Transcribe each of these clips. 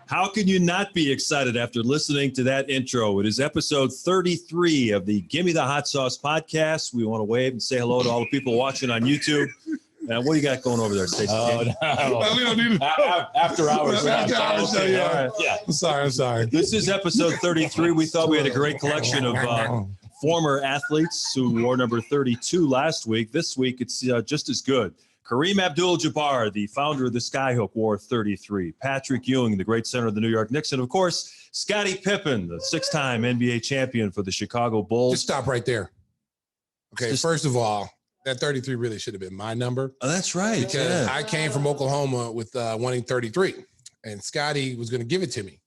How can you not be excited after listening to that intro? It is episode 33 of the Gimme the Hot Sauce podcast. We want to wave and say hello to all the people watching on YouTube. And what do you got going over there, Stacey? Oh, no. Well, we don't need to. After hours. After hours, Okay, yeah. all right. Yeah. I'm sorry. This is episode 33. We thought we had a great collection of former athletes who wore number 32 last week. This week, it's just as good. Kareem Abdul-Jabbar, the founder of the Skyhook, wore 33. Patrick Ewing, the great center of the New York Knicks. And, of course, Scottie Pippen, the six-time NBA champion for the Chicago Bulls. Just stop right there. Okay, first of all, that 33 really should have been my number. Oh, that's right. Because I came from Oklahoma with wanting 33. And Scotty was going to give it to me.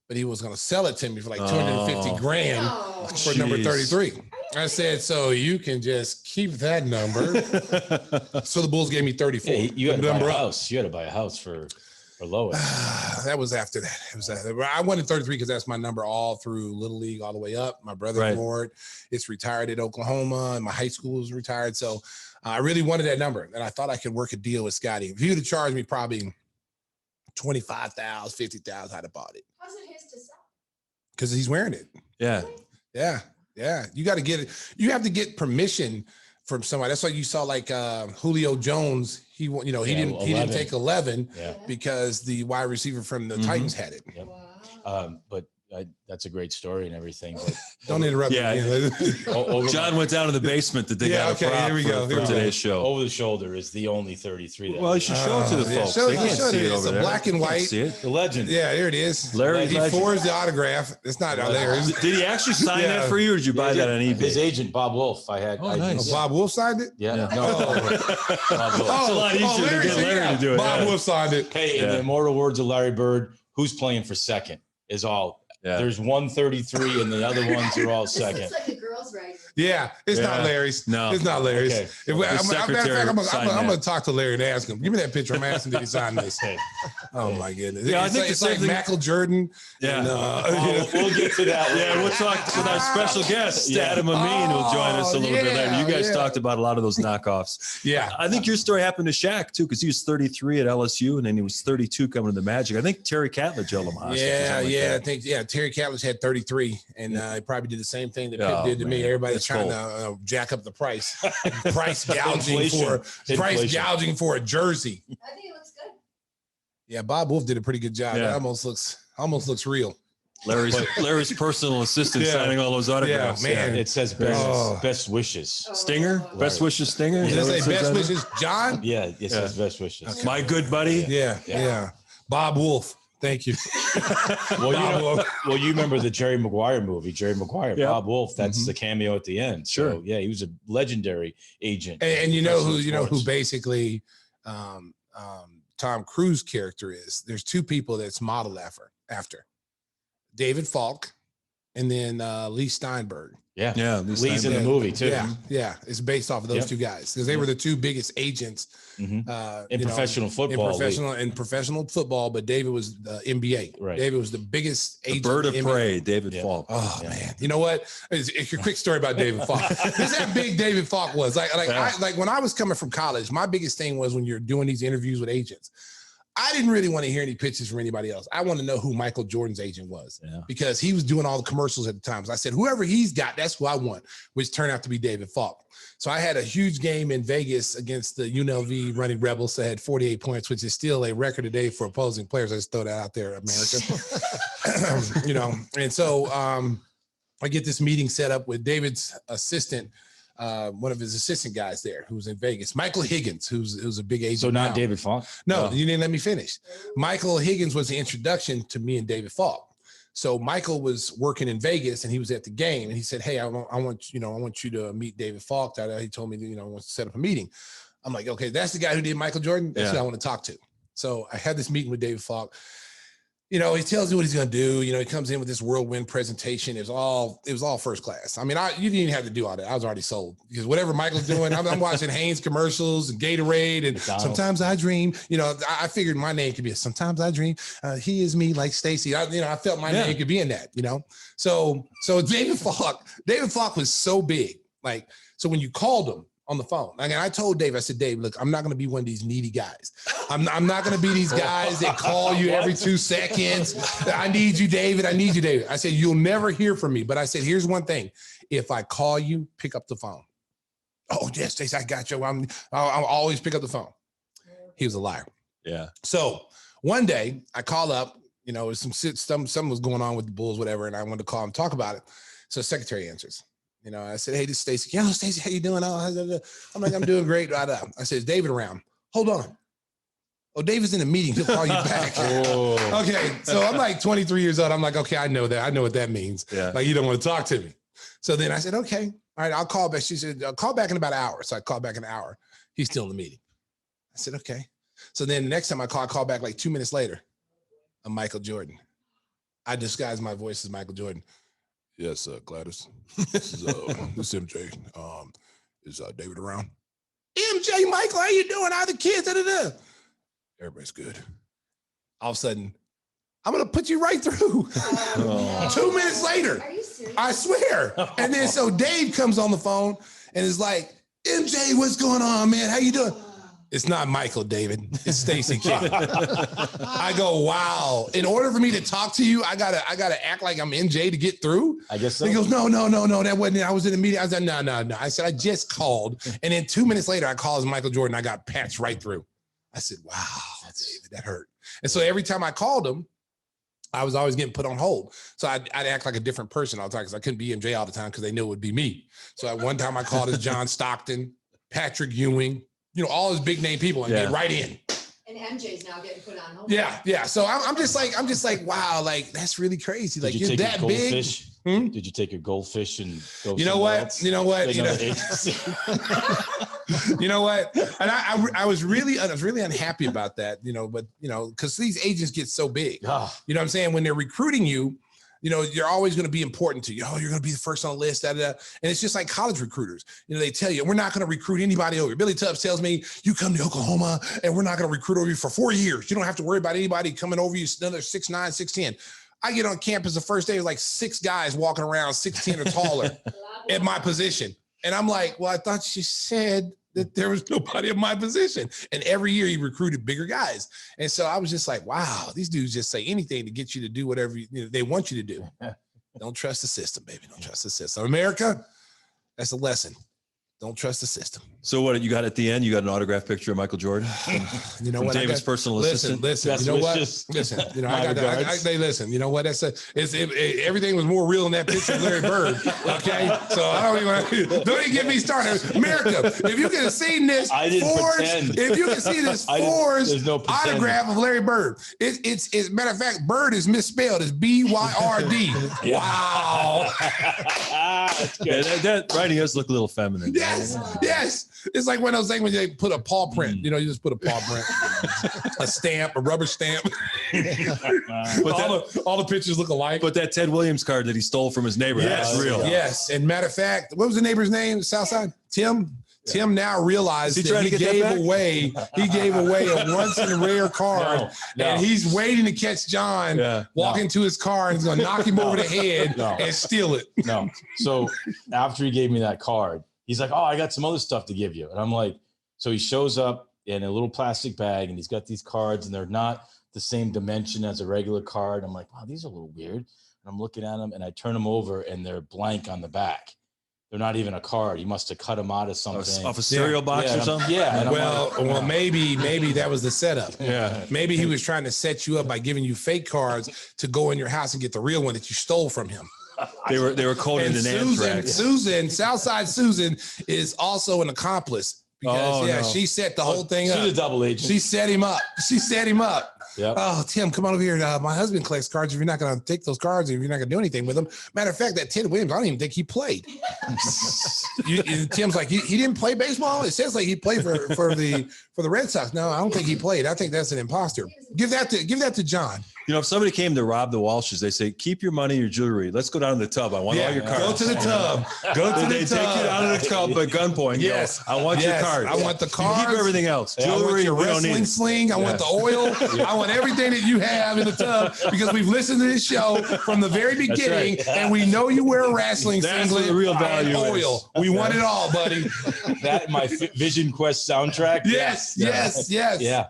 But he was going to sell it to me for like $250,000 for number 33. I said, so you can just keep that number. So the Bulls gave me 34. Hey, you had to buy a house. You had to buy a house for Lois. That was after that. It was I wanted 33 because that's my number all through Little League all the way up. My brother wore it. It's retired at Oklahoma, and my high school was retired. So I really wanted that number, and I thought I could work a deal with Scotty. If he would have charged me probably $25,000, $50,000, I'd have bought it. How's it his to sell? Because he's wearing it. Yeah. You got to get it. You have to get permission from somebody. That's why you saw like Julio Jones. He didn't take 11 because the wide receiver from the Titans had it. Yep. Wow. But that's a great story and everything. But don't interrupt me. John went down to the basement to dig out a prop for today's show. Over the shoulder is the only 33. Well, you should show it to the folks. They can't see it over there. It's black and white. See it. The legend. Yeah, there it is. Larry, he forged the autograph. It's not there. Did he actually sign that for you, or did you buy that on eBay? His agent, Bob Wolf. Nice. Bob Wolf signed it? Yeah. No. Bob Wolf. It's a lot easier to get Larry to do it. Bob Wolf signed it. Hey, in the immortal words of Larry Bird, who's playing for second is all. Yeah. There's 133 and the other ones are all second. It's like a girl's right. Yeah, it's not Larry's. No, it's not Larry's. Okay. I'm going to talk to Larry and ask him. Give me that picture. I'm asking did he sign this. Oh my goodness. Yeah, I think it's like Michael Jordan. Yeah, and, we'll get to that. Yeah, we'll talk with our special guest, Adam Amin, who'll join us a little bit later. You guys talked about a lot of those knockoffs. Yeah, I think your story happened to Shaq too, because he was 33 at LSU, and then he was 32 coming to the Magic. I think Terry Catledge held him hostage. I think Terry Catledge had 33, and he probably did the same thing that Pitt did to me. Everybody's trying to jack up the price, gouging for a jersey. I think it looks good. Yeah, Bob Wolf did a pretty good job. Yeah. It almost looks real. Larry's personal assistant signing all those autographs. Yeah, man. It says best wishes. Stinger? Right. Best wishes, Stinger? Does it say best wishes, John? Yeah, it says best wishes. Okay. My good buddy? Yeah. Bob Wolf. Thank you. Well, you remember the Jerry Maguire movie, Jerry Maguire, Bob Wolf. That's the cameo at the end. Sure. So, yeah, he was a legendary agent. And you know who basically Tom Cruise character is. There's two people that's modeled after. David Falk and then Lee Steinberg. Yeah. Lee's in the movie too. Yeah. It's based off of those two guys because they were the two biggest agents in professional football. In professional football, but David was the NBA. Right. David was the biggest agent. Bird of prey, David Falk. Oh man, you know what? It's a quick story about David Falk. This is how big David Falk was. Like when I was coming from college, my biggest thing was when you're doing these interviews with agents. I didn't really want to hear any pitches from anybody else. I want to know who Michael Jordan's agent was because he was doing all the commercials at the time. So I said, whoever he's got, that's who I want, which turned out to be David Falk. So I had a huge game in Vegas against the UNLV Running Rebels. So I had 48 points, which is still a record today for opposing players. I just throw that out there, America. And so I get this meeting set up with David's assistant, one of his assistant guys there who's in Vegas, Michael Higgins, who's a big agent. So not now. David Falk? No, you didn't let me finish. Michael Higgins was the introduction to me and David Falk. So Michael was working in Vegas and he was at the game and he said, hey, I want you to meet David Falk. He told me, wants to set up a meeting. I'm like, okay, that's the guy who did Michael Jordan. That's who I want to talk to. So I had this meeting with David Falk. He tells you what he's going to do. He comes in with this whirlwind presentation. It was all first class. I mean, you didn't even have to do all that. I was already sold because whatever Michael's doing, I'm watching Hanes commercials and Gatorade and McDonald's. Sometimes I dream. I figured my name could be Sometimes I Dream. He is me like Stacey. I felt my name could be in that. So David Falk was so big. So when you called him, on the phone. And I told Dave, I said, Dave, look, I'm not going to be one of these needy guys. I'm not going to be these guys that call you every 2 seconds. I need you, David. I need you, David. I said, you'll never hear from me. But I said, here's one thing. If I call you, pick up the phone. Oh, yes, Stacey, I got you. I'll always pick up the phone. He was a liar. Yeah. So one day I call up, you know, something was going on with the Bulls, whatever. And I wanted to call him, talk about it. So secretary answers. You know, I said, hey, this is Stacey. Yo, Stacey, how you doing? I'm like, I'm doing great. I said, is David around? Hold on. Oh, David's in a meeting. He'll call you back. Oh. Okay. So I'm like 23 years old. I'm like, okay, I know that. I know what that means. Yeah. Like, you don't want to talk to me. So then I said, okay, all right, I'll call back. She said, I'll call back in about an hour. So I called back in an hour. He's still in the meeting. I said, okay. So then the next time I call back like 2 minutes later. I'm Michael Jordan. I disguise my voice as Michael Jordan. Yes, Gladys. This is MJ. Is David around? MJ, Michael, how you doing? How the kids? Da-da-da. Everybody's good. All of a sudden, I'm gonna put you right through. 2 minutes later. Are you serious? I swear. And then so Dave comes on the phone and is like, MJ, what's going on, man? How you doing? It's not Michael, David. It's Stacey King. I go, wow. In order for me to talk to you, I gotta act like I'm MJ to get through. I guess so. He goes, no, that wasn't it. I was in a meeting. I said, no. I said, I just called. And then 2 minutes later, I called as Michael Jordan. I got patched right through. I said, wow, David, that hurt. And so every time I called him, I was always getting put on hold. So I'd act like a different person all the time because I couldn't be MJ all the time because they knew it would be me. So at one time I called as John Stockton, Patrick Ewing, you know, all his big name people and get right in. And MJ's now getting put on hold. Yeah. So I'm just like, wow, like that's really crazy. Like you're that big. Did you take your goldfish and go? You know what? You know what? You know what? And I was really unhappy about that, you know, but you know, because these agents get so big. You know what I'm saying? When they're recruiting you, you know, you're always going to be important to you. Oh, you're going to be the first on the list. Da, da, da. And it's just like college recruiters. You know, they tell you, we're not going to recruit anybody over. Billy Tubbs tells me, you come to Oklahoma and we're not going to recruit over you for 4 years. You don't have to worry about anybody coming over you. Another 6'9", 6'10". I get on campus the first day, there's like 6 guys walking around 6'10" or taller at my position. And I'm like, well, I thought she said that there was nobody in my position. And every year he recruited bigger guys. And so I was just like, wow, these dudes just say anything to get you to do whatever they want you to do. Don't trust the system, baby. Don't trust the system. America, that's a lesson. Don't trust the system. So what you got at the end? You got an autographed picture of Michael Jordan? You know from what? David's personal assistant. Listen. You know what? Listen. You know I got that. They listen. You know what? Everything was more real in that picture of Larry Bird. Okay, so don't even get me started. America, if you could have seen this, if you can see this forged autograph of Larry Bird, it's matter of fact, Bird is misspelled. It's BYRD. Wow. That's good. That writing does look a little feminine. Yes. It's like one of those things when they put a paw print. You know, you just put a paw print, a stamp, a rubber stamp. But all the pictures look alike. But that Ted Williams card that he stole from his neighbor, that's real. Yes. And matter of fact, what was the neighbor's name? Southside? Tim? Tim now realized that he gave away a once in a rare card, and he's waiting to catch John walk into his car and he's gonna knock him over the head and steal it. No. So after he gave me that card, he's like, oh, I got some other stuff to give you. And I'm like, so he shows up in a little plastic bag and he's got these cards and they're not the same dimension as a regular card. I'm like, wow, these are a little weird. And I'm looking at them and I turn them over and they're blank on the back. They're not even a card. You must have cut them out of something. Off a cereal box or something? Yeah. Well, maybe that was the setup. Yeah. Maybe he was trying to set you up by giving you fake cards to go in your house and get the real one that you stole from him. They were coded in anthrax. Southside Susan is also an accomplice because she set the whole thing up. She's a double agent. She set him up. Yep. Oh, Tim, come on over here. My husband collects cards. If you're not going to take those cards, if you're not going to do anything with them. Matter of fact, that Ted Williams, I don't even think he played. Tim's like, he didn't play baseball. It says like he played for the Red Sox. No, I don't think he played. I think that's an imposter. Give that to John. You know, if somebody came to rob the Walshes, they say, keep your money, your jewelry. Let's go down to the tub. I want all your cards. Go to the tub. They take you down to the tub at gunpoint. Yes. I want your cards. card. I want the You cards. keep everything else. I want Jewelry, your we don't need wrestling it. sling. I want the oil. I want everything that you have in the tub because we've listened to this show from the very beginning, and we know you wear a wrestling That's singlet what the real and value oil. is. We want it all, buddy. That my Vision Quest soundtrack. Yes. Yeah.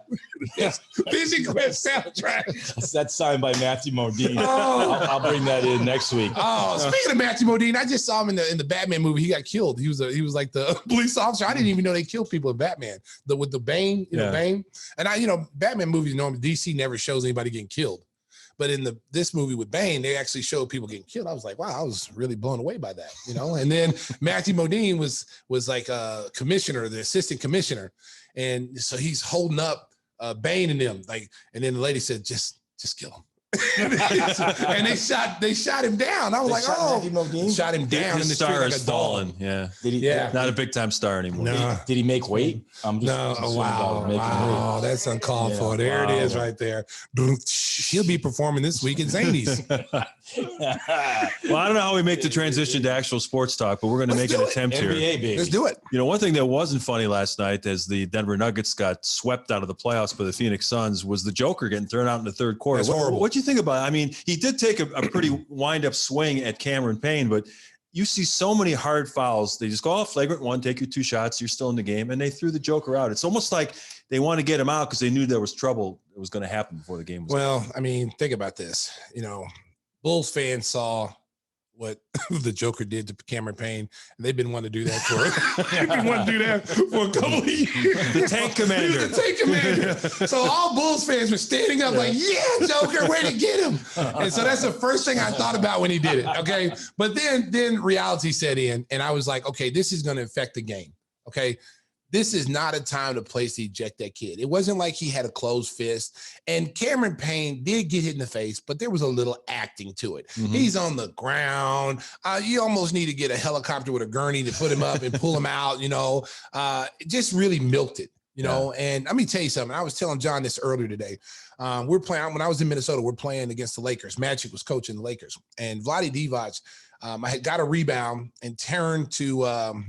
Vision Quest soundtrack. That's signed by Matthew Modine. Oh. I'll bring that in next week. Oh, speaking of Matthew Modine, I just saw him in the Batman movie. He got killed. He was like the police officer. I didn't even know they killed people in Batman. With the Bane, Bane. And Batman movies normally DC never shows anybody getting killed. But in this movie with Bane, they actually showed people getting killed. I was like, wow, I was really blown away by that, And then Matthew Modine was like a commissioner, the assistant commissioner. And so he's holding up Bane and them, and then the lady said, just kill him. And they shot him down. I was like, shot him down. His in the star street is fallen. Yeah. Did he? Not a big time star anymore. No. Did he make weight? I'm just Wow, that's uncalled for. There it is right there. He'll be performing this week at Zany's. Well, I don't know how we make the transition to actual sports talk, but we're going to make an attempt here. NBA, baby. Let's do it. One thing that wasn't funny last night as the Denver Nuggets got swept out of the playoffs by the Phoenix Suns was the Joker getting thrown out in the third quarter. That's horrible. What do you think about it? I mean, he did take a pretty wind-up swing at Cameron Payne, but you see so many hard fouls. They just go, flagrant one, take your 2 shots, you're still in the game, and they threw the Joker out. It's almost like they want to get him out because they knew there was trouble that was going to happen before the game was Well, I mean, think about this. Bulls fans saw what the Joker did to Cameron Payne, and they've been wanting to do that for a couple of years. The tank commander. The tank commander. So all Bulls fans were standing up like, yeah, Joker, way to get him. And so that's the first thing I thought about when he did it. Okay. But then reality set in, and I was like, okay, this is going to affect the game. Okay. This is not a time to place to eject that kid. It wasn't like he had a closed fist. And Cameron Payne did get hit in the face, but there was a little acting to it. Mm-hmm. He's on the ground. You almost need to get a helicopter with a gurney to put him up and pull him out, It just really milked it, And let me tell you something. I was telling John this earlier today. We're playing, when I was in Minnesota, we're playing against the Lakers. Magic was coaching the Lakers. And Vlade Divac, I had got a rebound and turned to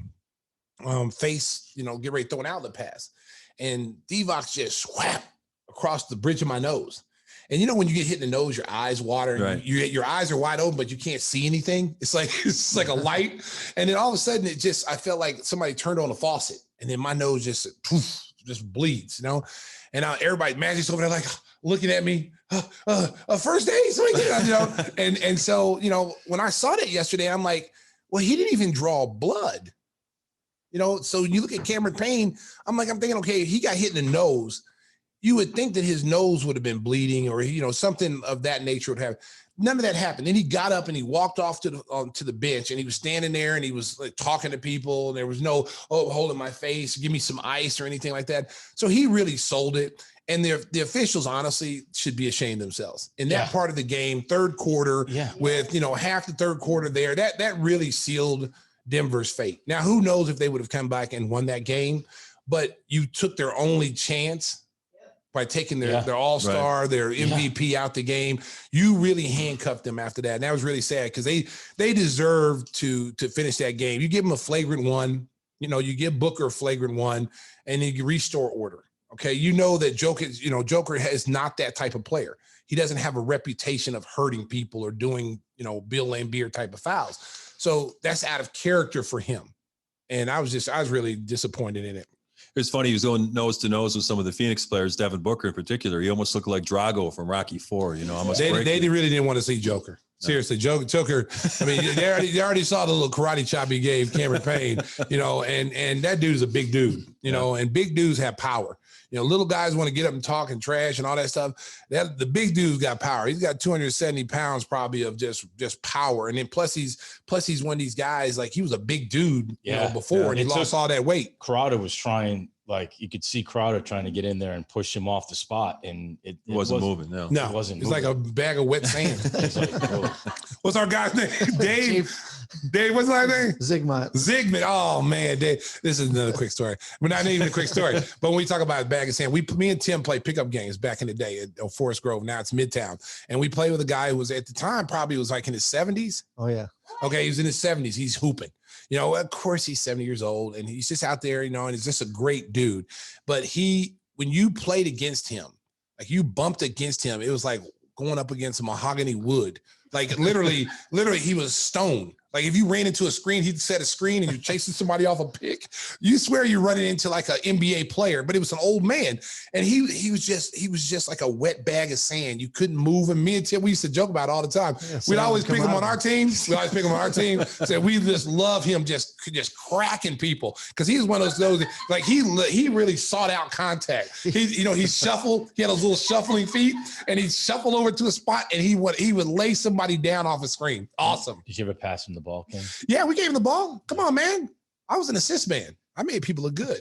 face, get ready to throw an outlet pass. And Divac just whap across the bridge of my nose. And when you get hit in the nose, your eyes water, and right. your eyes are wide open, but you can't see anything. It's like a light. And then all of a sudden I felt like somebody turned on a faucet, and then my nose just bleeds, And everybody, Magic's over there like looking at me, first aid, and so, when I saw that yesterday, I'm like, well, he didn't even draw blood. So you look at Cameron Payne, I'm thinking, okay, he got hit in the nose. You would think that his nose would have been bleeding or, something of that nature would have. None of that happened. Then he got up and he walked off to the bench, and he was standing there and he was like talking to people. And there was no, holding my face, give me some ice or anything like that. So he really sold it. And the officials honestly should be ashamed themselves in that part of the game, third quarter with, half the third quarter there, that really sealed Denver's fate. Now, who knows if they would have come back and won that game, but you took their only chance by taking their all-star, right, their MVP out the game. You really handcuffed them after that. And that was really sad because they deserved to finish that game. You give them a flagrant one, you give Booker a flagrant one, and then you restore order. Okay. That Joker is not that type of player. He doesn't have a reputation of hurting people or doing, Bill Laimbeer type of fouls. So that's out of character for him. And I was really disappointed in it. It was funny. He was going nose to nose with some of the Phoenix players, Devin Booker in particular. He almost looked like Drago from Rocky IV. They really didn't want to see Joker. Seriously, Joker. I mean, they already saw the little karate chop he gave Cameron Payne, and that dude's a big dude, and big dudes have power. Little guys want to get up and talk and trash and all that stuff. The big dude's got power. He's got 270 pounds probably of just power. And then plus he's one of these guys, like he was a big dude, before, and he lost all that weight. Crowder was trying, you could see Crowder trying to get in there and push him off the spot, and it wasn't moving. No, it wasn't. It's like a bag of wet sand. What's our guy's name? Dave. What's my name? Zygmunt. Oh man, Dave. This is another quick story, but not even a quick story. But when we talk about a bag of sand, me and Tim played pickup games back in the day at Forest Grove. Now it's Midtown, and we played with a guy who was at the time probably was like in his 70s. Oh yeah. Okay, he was in his 70s. He's hooping. You know, of course he's 70 years old and he's just out there, you know, and he's just a great dude. But when you played against him, like you bumped against him, it was like going up against mahogany wood. Like literally he was stone. Like if you ran into a screen, he'd set a screen and you're chasing somebody off a pick. You swear you're running into like an NBA player, but it was an old man. And he was just like a wet bag of sand. You couldn't move him. Me and Tim, we used to joke about it all the time. Yeah, we'd always pick him on our team. So we just love him just cracking people. Cause he was one of those like he really sought out contact. He shuffled, he had those little shuffling feet and he'd shuffle over to a spot and he would lay somebody down off a screen. Awesome. Did you ever pass him the ball, Ken? Yeah, we gave him the ball. Come on, man. I was an assist man. I made people look good.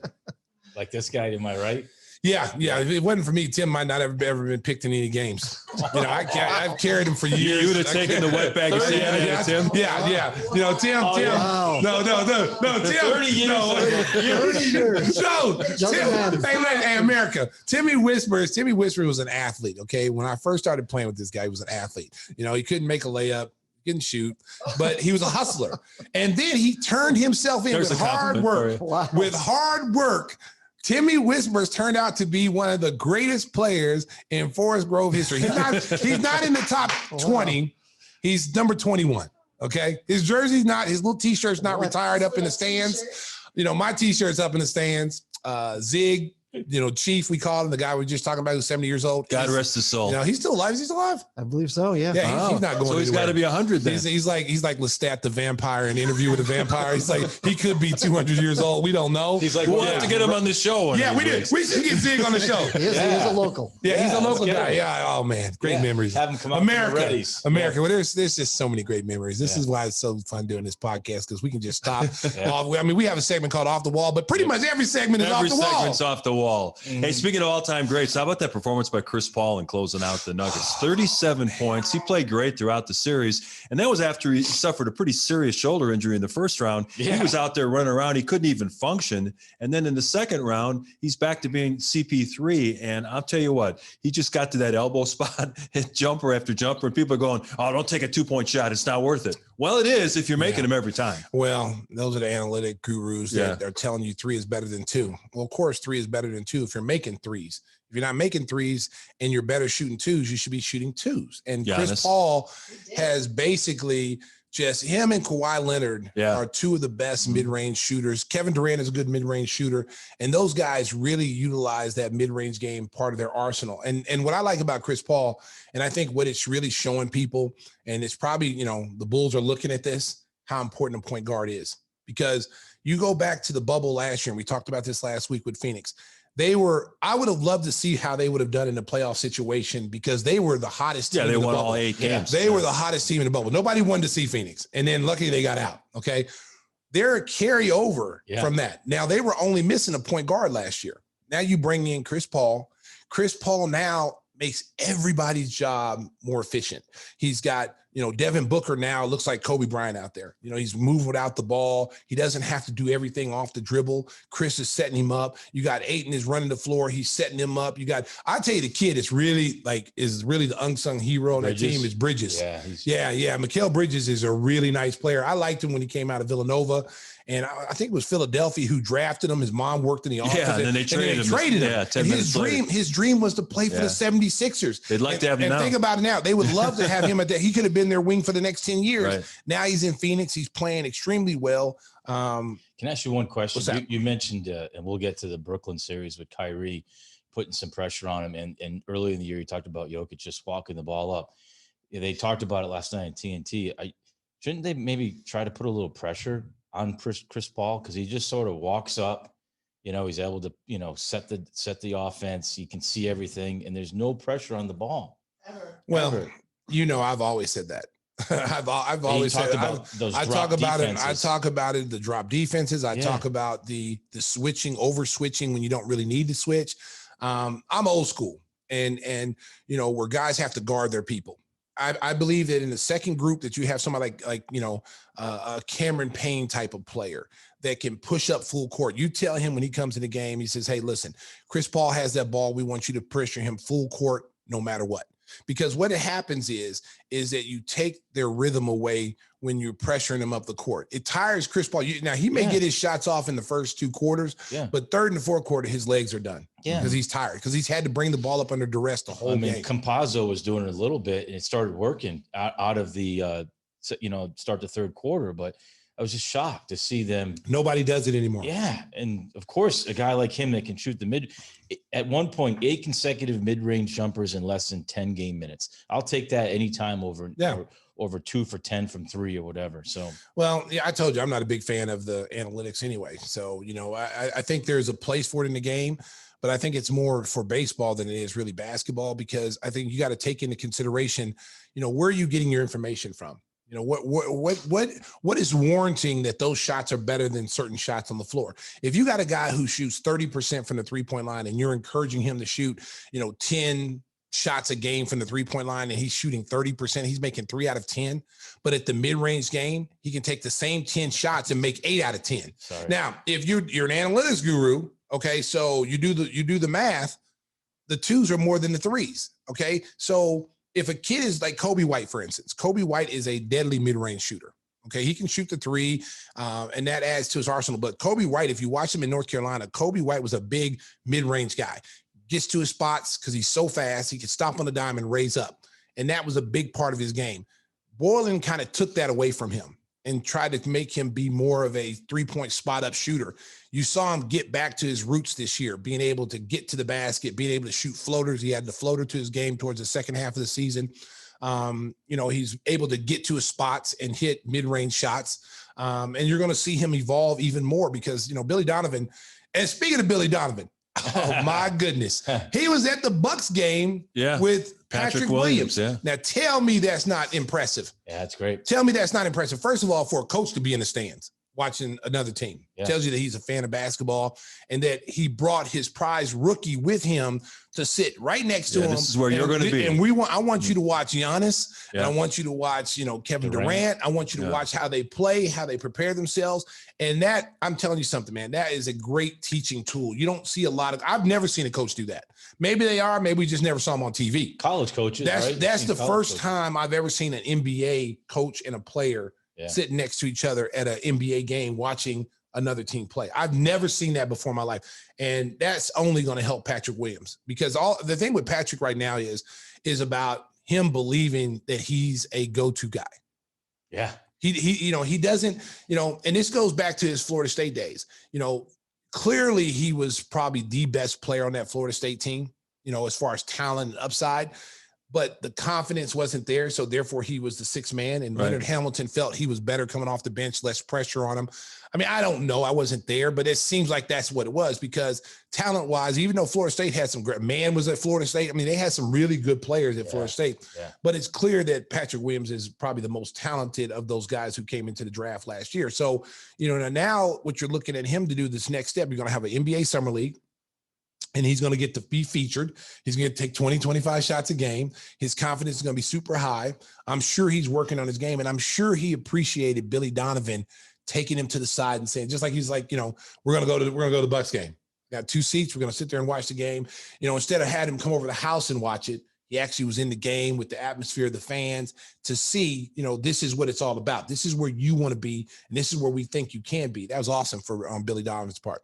Like this guy, am I right? Yeah. If it wasn't for me, Tim might not have ever been picked in any games. You know, I've carried him for years. You would have taken the wet bag of sand, Tim. Yeah. You know, Tim. Wow. No, Tim. 30 years. No, Tim. Hey, America. Timmy Whispers was an athlete. Okay, when I first started playing with this guy, he was an athlete. You know, he couldn't make a layup. Couldn't shoot, but he was a hustler. And then he turned himself in with hard work. Wow. With hard work, Timmy Whispers turned out to be one of the greatest players in Forest Grove history. He's not in the top 20. He's number 21. Okay. His jersey's not, his little t-shirt's not retired up in the stands. You know, my t-shirt's up in the stands. Zig, you know, Chief, we call him, the guy we were just talking about who's 70 years old. God rest his soul. You know, he's still alive. Is he still alive? I believe so. Yeah. Yeah. He's not going. So he's got to be 100 then. He's like Lestat the vampire in Interview with a Vampire. He's like, he could be 200 years old. We don't know. He's like, we'll have to get him on the show. Yeah, we did. We should get Zig on the show. He is a local. Yeah, he's a local guy. Yeah. Oh man, great memories. Have him come up America. Well, there's just so many great memories. This is why it's so fun doing this podcast because we can just stop. I mean, we have a segment called Off the Wall, but pretty much every segment is off the wall. Every segment's off the wall. Hey, speaking of all-time greats, how about that performance by Chris Paul in closing out the Nuggets? 37 points. He played great throughout the series, and that was after he suffered a pretty serious shoulder injury in the first round. He was out there running around. He couldn't even function. And then in the second round, he's back to being CP3. And I'll tell you what, he just got to that elbow spot, hit jumper after jumper, and people are going, oh, don't take a two-point shot. It's not worth it. Well, it is if you're making them every time. Well, those are the analytic gurus that are telling you 3 is better than 2. Well, of course, 3 is better than 2 if you're making threes. If you're not making threes and you're better shooting 2s, you should be shooting 2s. And Chris Paul has basically just him and Kawhi Leonard are 2 of the best mid-range shooters. Kevin Durant is a good mid-range shooter. And those guys really utilize that mid-range game part of their arsenal. And what I like about Chris Paul, and I think what it's really showing people, and it's probably, you know, the Bulls are looking at this, how important a point guard is. Because you go back to the bubble last year, and we talked about this last week with Phoenix. I would have loved to see how they would have done in the playoff situation because they were the hottest team. Yeah, they in the won bubble. all 8 games. They were the hottest team in the bubble. Nobody wanted to see Phoenix. And then luckily they got out. Okay. They're a carryover from that. Now they were only missing a point guard last year. Now you bring in Chris Paul. Chris Paul now makes everybody's job more efficient. He's got, you know, Devin Booker now looks like Kobe Bryant out there. You know, he's moving without the ball. He doesn't have to do everything off the dribble. Chris is setting him up. You got Ayton is running the floor. He's setting him up. You got, I tell you, the kid is really the unsung hero on that team is Bridges. Yeah. Mikal Bridges is a really nice player. I liked him when he came out of Villanova. And I think it was Philadelphia who drafted him. His mom worked in the office. Yeah, and then they traded him. Yeah, 10 and his dream was to play for the 76ers. They'd like to have him now. And think about it now. They would love to have him at that. He could have been their wing for the next 10 years. Right. Now he's in Phoenix. He's playing extremely well. Can I ask you one question? You mentioned, and we'll get to the Brooklyn series with Kyrie putting some pressure on him. And early in the year, you talked about Jokic just walking the ball up. They talked about it last night on TNT. Shouldn't they maybe try to put a little pressure on Chris Paul, because he just sort of walks up, you know, he's able to, you know, set the offense. He can see everything, and there's no pressure on the ball. Well, you know, I've always said that. I've always said those. I talk about it. I talk about it. The drop defenses. I talk about the switching, over switching when you don't really need to switch. I'm old school, and you know, where guys have to guard their people. I believe that in the second group that you have somebody like you know, a Cameron Payne type of player that can push up full court. You tell him when he comes in the game, he says, hey, listen, Chris Paul has that ball. We want you to pressure him full court no matter what. because what happens is that you take their rhythm away when you're pressuring them up the court. It tires Chris Paul. Now, he may get his shots off in the first 2 quarters, but third and fourth quarter, his legs are done because he's tired, because he's had to bring the ball up under duress the whole game. Campazzo was doing it a little bit, and it started working out of the, start the third quarter, but I was just shocked to see them. Nobody does it anymore. Yeah. And of course, a guy like him that can shoot the at one point, 8 consecutive mid-range jumpers in less than 10 game minutes. I'll take that anytime over 2 for 10 from 3 or whatever. So, well, yeah, I told you, I'm not a big fan of the analytics anyway. So, I think there's a place for it in the game, but I think it's more for baseball than it is really basketball, because I think you got to take into consideration, where are you getting your information from? What is warranting that those shots are better than certain shots on the floor? If you got a guy who shoots 30% from the 3-point line and you're encouraging him to shoot, 10 shots a game from the 3-point line, and he's shooting 30%, he's making 3 out of 10. But at the mid-range game, he can take the same 10 shots and make 8 out of 10. Sorry. Now, if you're an analytics guru, okay, so you do the math, the 2s are more than the 3s. Okay. So if a kid is like Kobe White, for instance, Kobe White is a deadly mid-range shooter. Okay. He can shoot the 3, and that adds to his arsenal. But Kobe White, if you watch him in North Carolina, Kobe White was a big mid-range guy. Gets to his spots because he's so fast. He can stop on the dime and raise up. And that was a big part of his game. Boylan kind of took that away from him and tried to make him be more of a 3-point spot up shooter. You saw him get back to his roots this year, being able to get to the basket, being able to shoot floaters. He had the floater to his game towards the second half of the season. He's able to get to his spots and hit mid-range shots. And you're going to see him evolve even more because, Billy Donovan, and speaking of Billy Donovan, oh my goodness, he was at the Bucks game with Patrick Williams. Yeah. Now tell me that's not impressive. Yeah, that's great. Tell me that's not impressive. First of all, for a coach to be in the stands watching another team tells you that he's a fan of basketball and that he brought his prize rookie with him to sit right next to him. This is where you're going to be. And I want you to watch Giannis. And I want you to watch, Kevin Durant. I want you to watch how they play, how they prepare themselves. And that, I'm telling you something, man, that is a great teaching tool. You don't see a lot of, I've never seen a coach do that. Maybe they are, maybe we just never saw them on TV. College coaches, That's the first time I've ever seen an NBA coach and a player sitting next to each other at an NBA game watching another team play. I've never seen that before in my life. And that's only going to help Patrick Williams, because the thing with Patrick right now is about him believing that he's a go-to guy. Yeah. He doesn't, and this goes back to his Florida State days. Clearly he was probably the best player on that Florida State team, as far as talent and upside, but the confidence wasn't there. So therefore he was the 6th man, and Leonard Hamilton felt he was better coming off the bench, less pressure on him. I mean, I don't know. I wasn't there, but it seems like that's what it was, because talent wise, even though Florida State had some great, man was at Florida State. I mean, they had some really good players at Florida State, but it's clear that Patrick Williams is probably the most talented of those guys who came into the draft last year. So, now what you're looking at him to do this next step, you're going to have an NBA Summer League, and he's going to get to be featured. He's going to take 20, 25 shots a game. His confidence is going to be super high. I'm sure he's working on his game, and I'm sure he appreciated Billy Donovan taking him to the side and saying, just like he's like, we're going to go to the Bucks game. Got 2 seats. We're going to sit there and watch the game. Instead of having him come over to the house and watch it, he actually was in the game with the atmosphere of the fans to see, this is what it's all about. This is where you want to be, and this is where we think you can be. That was awesome for Billy Donovan's part.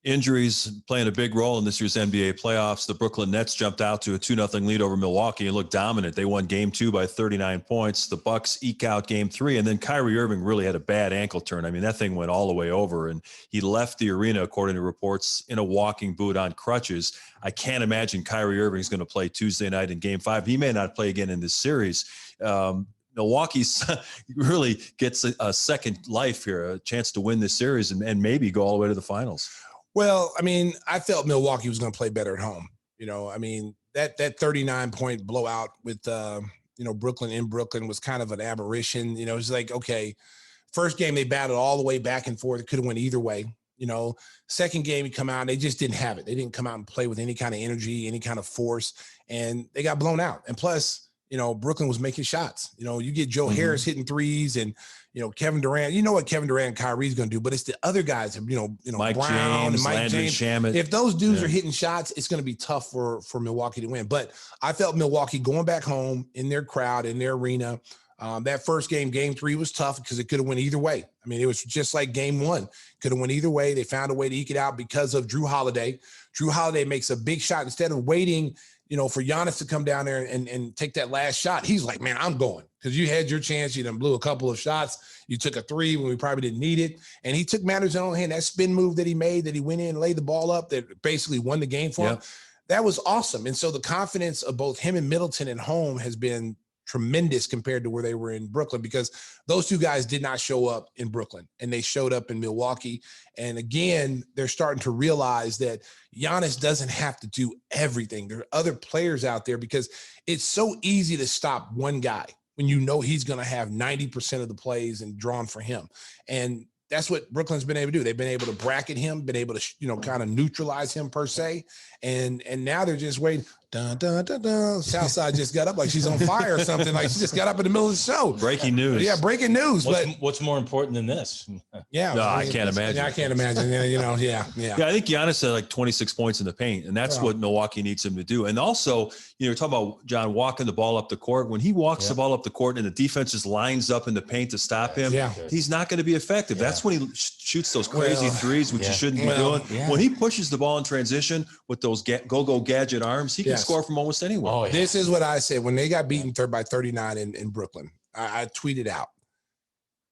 Injuries playing a big role in this year's NBA playoffs. The Brooklyn Nets jumped out to a 2-0 lead over Milwaukee and looked dominant. They won game 2 by 39 points. The Bucks eke out game 3, and then Kyrie Irving really had a bad ankle turn. I mean, that thing went all the way over, and he left the arena, according to reports, in a walking boot on crutches. I can't imagine Kyrie Irving is going to play Tuesday night in game 5. He may not play again in this series. Milwaukee's really gets a second life here, a chance to win this series and maybe go all the way to the finals. Well, I mean, I felt Milwaukee was going to play better at home. I mean, that 39-point blowout with, Brooklyn in Brooklyn was kind of an aberration. It's like, okay, first game they battled all the way back and forth. It could have went either way. Second game you come out and they just didn't have it. They didn't come out and play with any kind of energy, any kind of force, and they got blown out. And plus, Brooklyn was making shots. You get Joe Harris hitting threes and, Kevin Durant, you know what Kevin Durant and Kyrie's going to do, but it's the other guys, Mike Brown James, and Mike Landry James. Shamet. If those dudes are hitting shots, it's going to be tough for Milwaukee to win. But I felt Milwaukee going back home in their crowd, in their arena. That first game 3 was tough because it could have went either way. I mean, it was just like game 1. Could have went either way. They found a way to eke it out because of Drew Holiday. Drew Holiday makes a big shot. Instead of waiting, for Giannis to come down there and take that last shot, he's like, man, I'm going. Because you had your chance. You done blew a couple of shots. You took a 3 when we probably didn't need it. And he took matters in his own hand. That spin move that he made, that he went in and laid the ball up, that basically won the game for him. That was awesome. And so the confidence of both him and Middleton at home has been tremendous compared to where they were in Brooklyn, because those two guys did not show up in Brooklyn and they showed up in Milwaukee. And again, they're starting to realize that Giannis doesn't have to do everything. There are other players out there, because it's so easy to stop one guy when he's going to have 90% of the plays and drawn for him. And that's what Brooklyn's been able to do. They've been able to bracket him, been able to, kind of neutralize him per se. And now they're just waiting. Dun, dun, dun, dun. Southside just got up like she's on fire or something. Like she just got up in the middle of the show. Breaking news. Yeah, breaking news. What's more important than this? Yeah. No, I can't imagine. Yeah, I can't imagine. Yeah. Yeah, I think Giannis had like 26 points in the paint, and that's what Milwaukee needs him to do. And also, you're talking about John walking the ball up the court. When he walks the ball up the court and the defense just lines up in the paint to stop him, he's not going to be effective. That's when he shoots those crazy threes, which you shouldn't be doing. When he pushes the ball in transition with those go-go gadget arms, he can score from almost anywhere. Oh, yeah. This is what I said when they got beaten by 39 in Brooklyn. I tweeted out,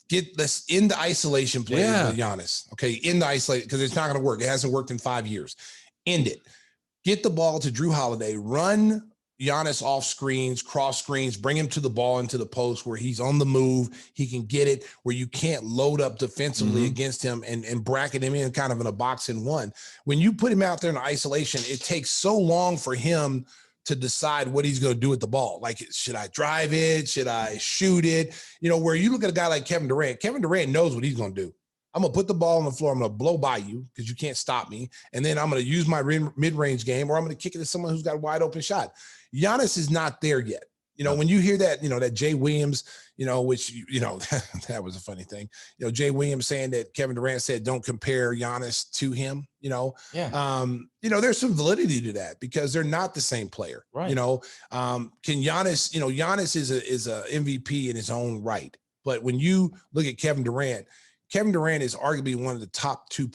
get this in the isolation play with Giannis. Okay, in the isolation, because it's not going to work. It hasn't worked in 5 years. End it. Get the ball to Drew Holiday. Run Giannis off screens, cross screens, bring him to the ball into the post where he's on the move. He can get it where you can't load up defensively against him and bracket him in kind of in a box and one. When you put him out there in isolation, it takes so long for him to decide what he's going to do with the ball. Like, should I drive it? Should I shoot it? Where you look at a guy like Kevin Durant knows what he's going to do. I'm going to put the ball on the floor. I'm going to blow by you because you can't stop me. And then I'm going to use my mid-range game, or I'm going to kick it to someone who's got a wide open shot. Giannis is not there yet. When you hear that, that Jay Williams, which, that was a funny thing. Jay Williams saying that Kevin Durant said, don't compare Giannis to him, there's some validity to that because they're not the same player. Right. Can Giannis, Giannis is a MVP in his own right. But when you look at Kevin Durant is arguably one of the top 3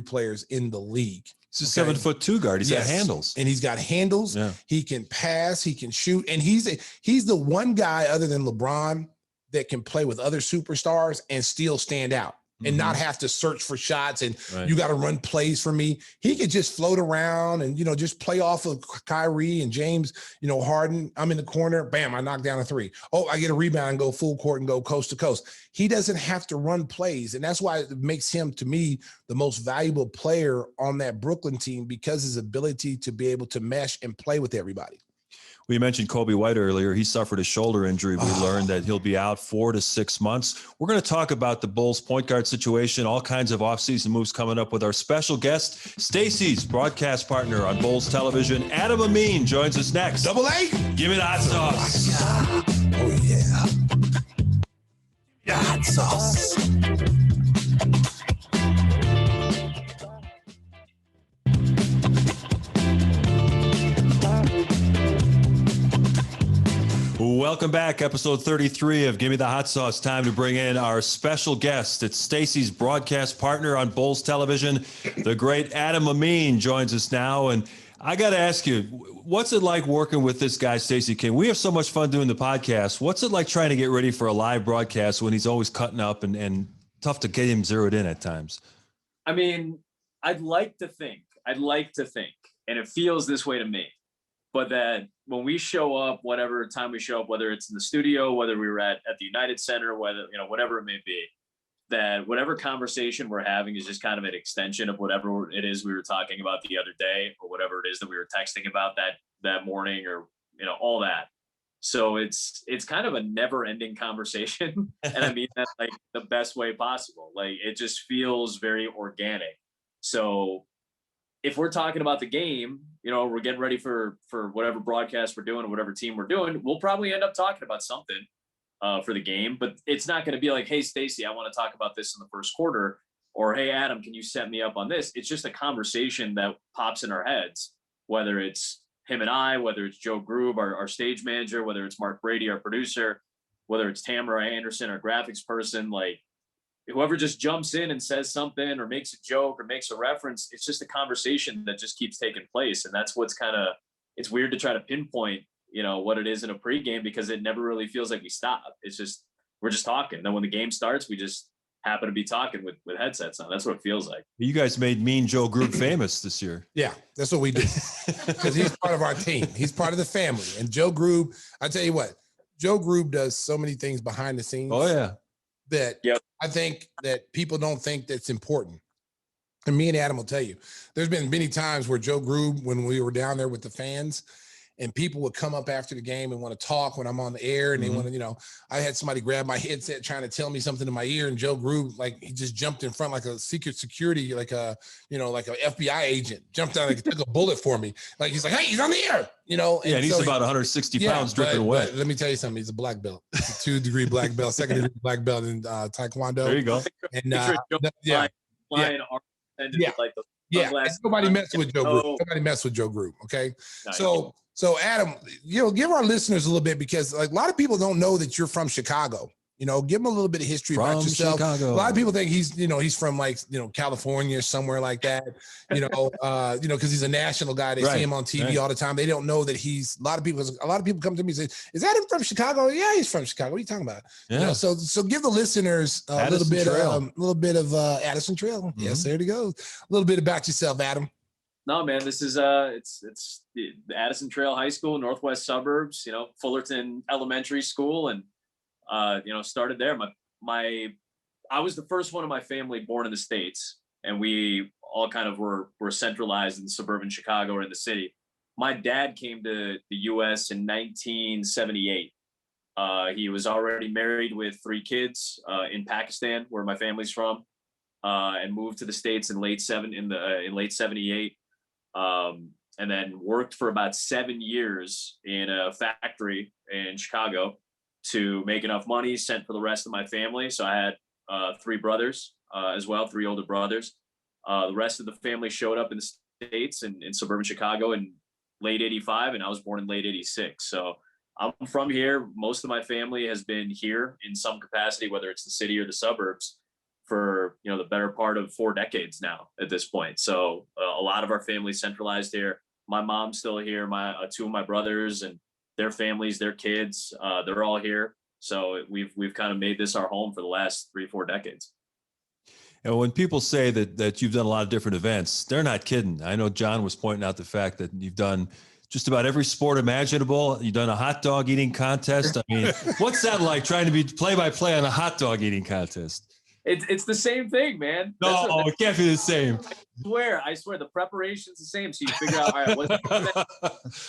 players in the league. He's a 7'2" guard. He's got handles. And he's got handles. Yeah. He can pass. He can shoot. And he's the one guy other than LeBron that can play with other superstars and still stand out and not have to search for shots. And you got to run plays for me. He could just float around and, just play off of Kyrie and James, Harden. I'm in the corner. Bam, I knock down a 3. Oh, I get a rebound and go full court and go coast to coast. He doesn't have to run plays. And that's why it makes him, to me, the most valuable player on that Brooklyn team, because his ability to be able to mesh and play with everybody. We mentioned Kobe White earlier. He suffered a shoulder injury. We learned that he'll be out 4 to 6 months. We're going to talk about the Bulls point guard situation, all kinds of offseason moves coming up with our special guest, Stacey's broadcast partner on Bulls television. Adam Amin joins us next. Double A. Give me the hot sauce. Oh, yeah. Yeah, hot sauce. Welcome back. Episode 33 of Give Me the Hot Sauce. Time to bring in our special guest. It's Stacey's broadcast partner on Bulls television. The great Adam Amin joins us now. And I got to ask you, what's it like working with this guy, Stacey King? We have so much fun doing the podcast. What's it like trying to get ready for a live broadcast when he's always cutting up and tough to get him zeroed in at times? I mean, I'd like to think, and it feels this way to me, but that when we show up, whatever time we show up, whether it's in the studio, whether we were at the United Center, whether, whatever it may be, that whatever conversation we're having is just kind of an extension of whatever it is we were talking about the other day, or whatever it is that we were texting about that morning, or, all that. So it's kind of a never ending conversation. And I mean that like the best way possible. Like, it just feels very organic. So if we're talking about the game, we're getting ready for whatever broadcast we're doing or whatever team we're doing, we'll probably end up talking about something for the game, but it's not going to be like, hey, Stacey, I want to talk about this in the first quarter, or hey, Adam, can you set me up on this? It's just a conversation that pops in our heads, whether it's him and I, whether it's Joe Groob, our stage manager, whether it's Mark Brady, our producer, whether it's Tamara Anderson, our graphics person, like whoever just jumps in and says something or makes a joke or makes a reference, it's just a conversation that just keeps taking place. And that's what's it's weird to try to pinpoint, what it is in a pregame, because it never really feels like we stop. It's just, we're just talking. And then when the game starts, we just happen to be talking with headsets on. That's what it feels like. You guys made Mean Joe Groob famous this year. Yeah, that's what we do. Because he's part of our team. He's part of the family. And Joe Groob, I tell you what, Joe Groob does so many things behind the scenes. Oh, yeah. That I think that people don't think that's important. And me and Adam will tell you, there's been many times where Joe Groob, when we were down there with the fans, and people would come up after the game and want to talk when I'm on the air, and they want to, I had somebody grab my headset trying to tell me something in my ear, and Joe Groob, like, he just jumped in front like a secret security, like a FBI agent, jumped out, like took a bullet for me. Like, he's like, hey, he's on the air, And he's about 160 pounds dripping wet. Let me tell you something. He's a black belt. He's a 2-degree black belt, 2nd-degree black belt in Taekwondo. There you go. And nobody messed with Joe Groob. Nobody messed with Joe Groob. Okay. Nice. So Adam, give our listeners a little bit, because like a lot of people don't know that you're from Chicago. Give them a little bit of history about yourself. Chicago. A lot of people think he's from like, California or somewhere like that, because he's a national guy. They see him on TV all the time. They don't know that a lot of people come to me and say, is that him from Chicago? Yeah, he's from Chicago. What are you talking about? Yeah. So give the listeners a little bit of Addison Trail. Mm-hmm. Yes, there it goes. A little bit about yourself, Adam. No, man, this is it's the Addison Trail High School, northwest suburbs, Fullerton Elementary School, and started there. I was the first one of my family born in the States, and we all kind of were centralized in suburban Chicago or in the city. My dad came to the US in 1978. He was already married with 3 kids in Pakistan, where my family's from, and moved to the States in late 78. And then worked for about 7 years in a factory in Chicago to make enough money, sent for the rest of my family. So I had 3 brothers as well, 3 older brothers. The rest of the family showed up in the States and in suburban Chicago in late 85, and I was born in late 86. So I'm from here. Most of my family has been here in some capacity, whether it's the city or the suburbs, for the better part of 4 decades now at this point. So a lot of our family centralized here. My mom's still here. My 2 of my brothers and their families, their kids, they're all here. So we've kind of made this our home for the last 3-4 decades. And when people say that you've done a lot of different events, they're not kidding. I know John was pointing out the fact that you've done just about every sport imaginable. You've done a hot dog eating contest. I mean, what's that like, trying to be play-by-play on a hot dog eating contest? It's the same thing, man. No, it can't be the same. I swear the preparation's the same. So you figure out, all right,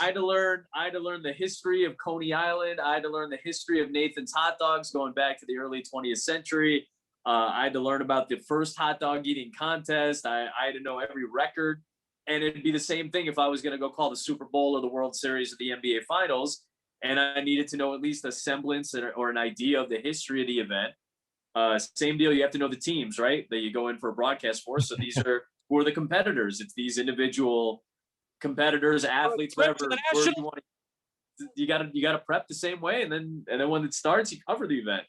I had to learn the history of Coney Island. I had to learn the history of Nathan's hot dogs going back to the early 20th century. I had to learn about the first hot dog eating contest. I had to know every record. And it'd be the same thing if I was going to go call the Super Bowl or the World Series or the NBA Finals, and I needed to know at least a semblance or an idea of the history of the event. Same deal. You have to know the teams, right, that you go in for a broadcast for. So these are who are the competitors. It's these individual competitors, athletes, whatever. You got to prep the same way, and then when it starts, you cover the event.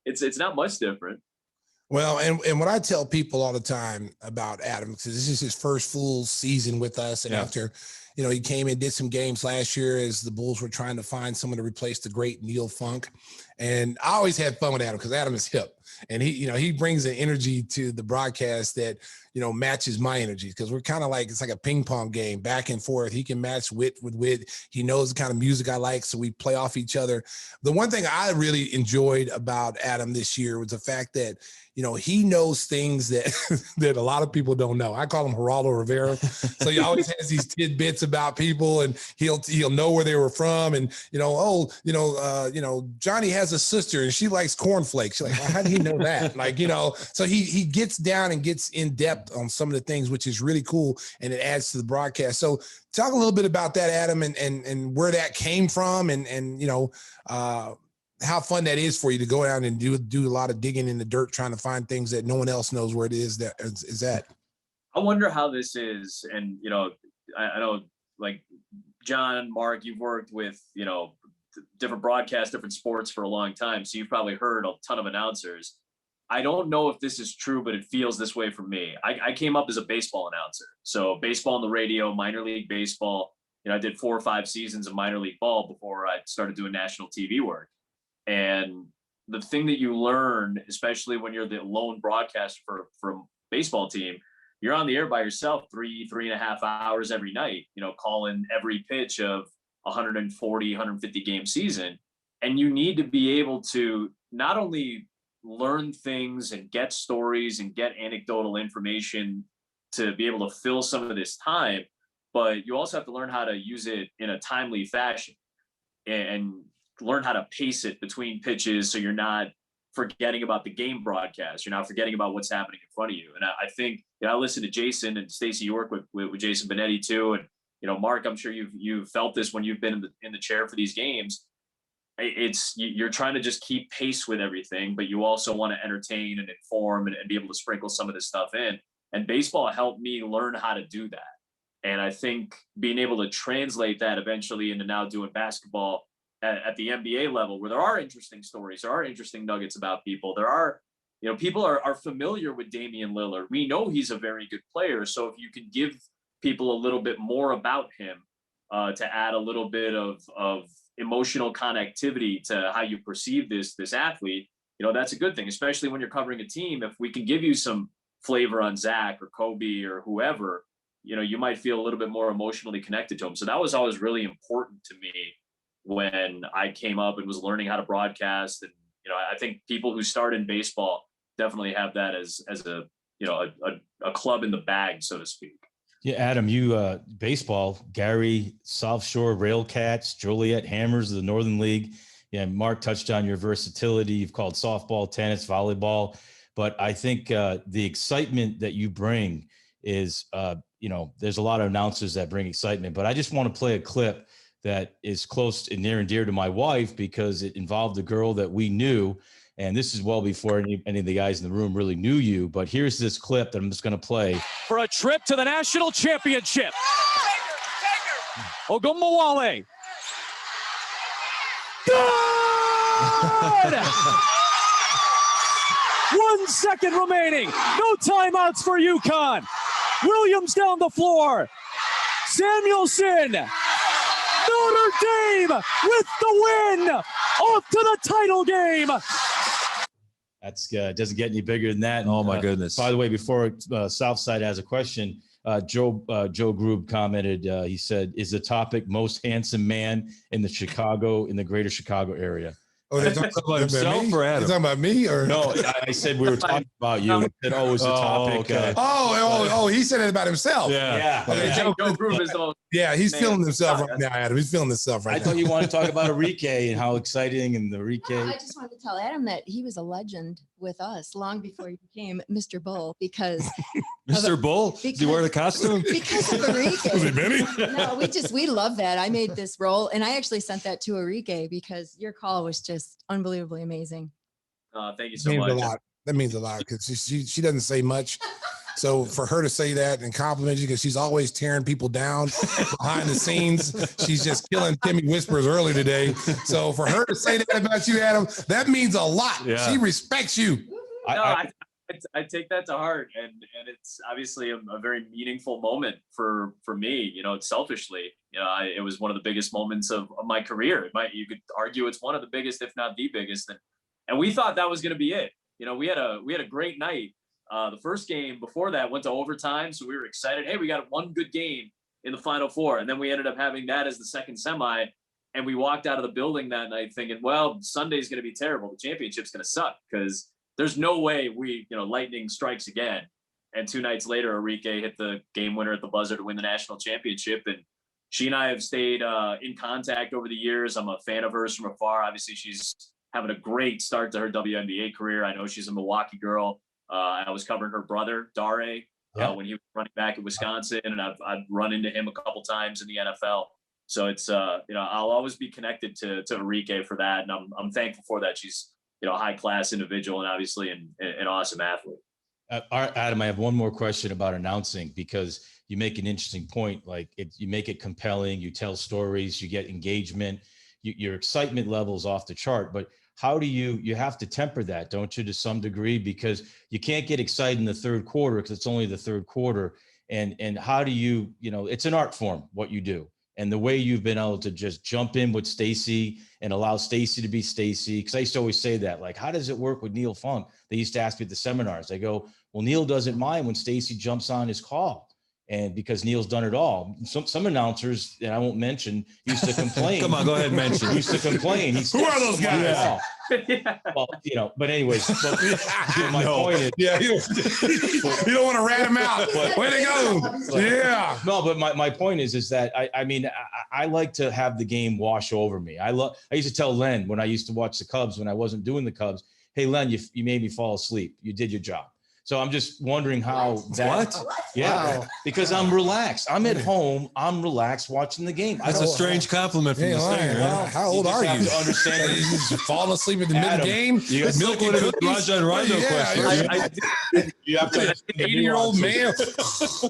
It's not much different. Well, and what I tell people all the time about Adam, because this is his first full season with us, and after, he came and did some games last year as the Bulls were trying to find someone to replace the great Neil Funk. And I always had fun with Adam because Adam is hip, and he brings an energy to the broadcast that, matches my energy, because we're kind of like, it's like a ping pong game back and forth. He can match wit with wit. He knows the kind of music I like, so we play off each other. The one thing I really enjoyed about Adam this year was the fact that, he knows things that a lot of people don't know. I call him Geraldo Rivera. So he always has these tidbits about people, and he'll know where they were from. And, Johnny has a sister and she likes cornflakes. She's like, well, how did he know that? Like, you know, so he gets down and gets in depth on some of the things, which is really cool. And it adds to the broadcast. So talk a little bit about that, Adam, and where that came from and you know, how fun that is for you to go out and do a lot of digging in the dirt, trying to find things that no one else knows where it is that is at. I wonder how this is. And, you know, I know like John, Mark, you've worked with, you know, different broadcasts, different sports for a long time. So you've probably heard a ton of announcers. I don't know if this is true, but it feels this way for me. I came up as a baseball announcer. So baseball on the radio, minor league baseball. You know, I did 4 or 5 seasons of minor league ball before I started doing national TV work. And the thing that you learn, especially when you're the lone broadcaster for a baseball team, you're on the air by yourself 3.5 hours every night, you know, calling every pitch of 140, 150 game season. And you need to be able to not only learn things and get stories and get anecdotal information to be able to fill some of this time, but you also have to learn how to use it in a timely fashion and learn how to pace it between pitches so you're not forgetting about the game broadcast. You're not forgetting about what's happening in front of you. And I think, you know, I listen to Jason and Stacey, you work with Jason Benetti too. And, you know, Mark, I'm sure you've felt this when you've been in the chair for these games. You're trying to just keep pace with everything, but you also want to entertain and inform and be able to sprinkle some of this stuff in. And baseball helped me learn how to do that. And I think being able to translate that eventually into now doing basketball at the NBA level, where there are interesting stories, there are interesting nuggets about people. There are, you know, people are familiar with Damian Lillard. We know he's a very good player. So if you can give people a little bit more about him to add a little bit of emotional connectivity to how you perceive this athlete, you know, that's a good thing, especially when you're covering a team. If we can give you some flavor on Zach or Kobe or whoever, you know, you might feel a little bit more emotionally connected to him. So that was always really important to me when I came up and was learning how to broadcast. And, you know, I think people who start in baseball definitely have that as a, you know, a club in the bag, so to speak. Yeah, Adam, you baseball, Gary, South Shore, Railcats, Joliet Hammers of the Northern League. Yeah, Mark touched on your versatility. You've called softball, tennis, volleyball. But I think the excitement that you bring is, you know, there's a lot of announcers that bring excitement. But I just want to play a clip that is close and near and dear to my wife because it involved a girl that we knew. And this is well before any of the guys in the room really knew you. But here's this clip that I'm just going to play. For a trip to the national championship. Ogumawale. Good! 1 second remaining. No timeouts for UConn. Williams down the floor. Samuelson. Notre Dame with the win. Off to the title game. That's doesn't get any bigger than that. Oh my goodness! By the way, before Southside has a question, Joe Grube commented. He said, "Is the topic most handsome man in the greater Chicago area?" Oh, they're talking about himself or Adam? They're talking about me or No, I said we were talking about you. I said, "Oh, it was the topic." Okay. He said it about himself. Yeah. Okay, Joe Grube is the most. Yeah, he's Man. feeling himself right now, Adam. He's feeling himself right I now. thought you wanted to talk about Enrique and how exciting and the Enrique. I just wanted to tell Adam that he was a legend with us long before he became Mr. Bull because Mr. Bull? Does he wear the costume? because of Enrique. Was it Benny? No, we love that. I made this role and I actually sent that to Enrique because your call was just unbelievably amazing. Thank you so Means a much. lot. That means a lot because she doesn't say much. So for her to say that and compliment you, because she's always tearing people down behind the scenes, she's just killing Timmy Whispers early today. So for her to say that about you, Adam, that means a lot. Yeah. She respects you. I take that to heart, and it's obviously a very meaningful moment for me. You know, selfishly, you know, it was one of the biggest moments of my career. You could argue it's one of the biggest, if not the biggest. And we thought that was going to be it. You know, we had a great night. The first game before that went to overtime, so we were excited. Hey, we got one good game in the Final Four, and then we ended up having that as the second semi. And we walked out of the building that night thinking, well, Sunday's going to be terrible. The championship's going to suck because there's no way lightning strikes again. And 2 nights later, Enrique hit the game winner at the buzzer to win the national championship. And she and I have stayed in contact over the years. I'm a fan of hers from afar. Obviously, she's having a great start to her WNBA career. I know she's a Milwaukee girl. I was covering her brother, Dare, when he was running back at Wisconsin, and I've run into him a couple times in the NFL. So it's, I'll always be connected to Enrique for that. And I'm thankful for that. She's, a high class individual and obviously an awesome athlete. Adam, I have one more question about announcing, because you make an interesting point. Like you make it compelling, you tell stories, you get engagement, your excitement level's off the chart. But how do you have to temper that, don't you, to some degree, because you can't get excited in the third quarter because it's only the third quarter. And how do you, it's an art form, what you do. And the way you've been able to just jump in with Stacey and allow Stacey to be Stacey. Because I used to always say that, like, how does it work with Neil Funk? They used to ask me at the seminars. I go, well, Neil doesn't mind when Stacey jumps on his call. And because Neil's done it all. Some announcers, and I won't mention, used to complain. Come on, go ahead and mention. Used to complain. Who are those guys? Well, but anyways, my point is, you don't want to rat him out. Way to go. Yeah. No, but my point is that I like to have the game wash over me. I used to tell Len when I used to watch the Cubs, when I wasn't doing the Cubs, hey, Len, you made me fall asleep. You did your job. So I'm just wondering how that. What? Yeah, Wow. Because I'm relaxed. I'm at home. I'm relaxed watching the game. That's a strange compliment from the singer. Well, how old are you? Have to understand. You just falling asleep in the Adam, mid-game? you got Milk Milk and with Rajon Rondo question. You have to understand the 80-year-old man.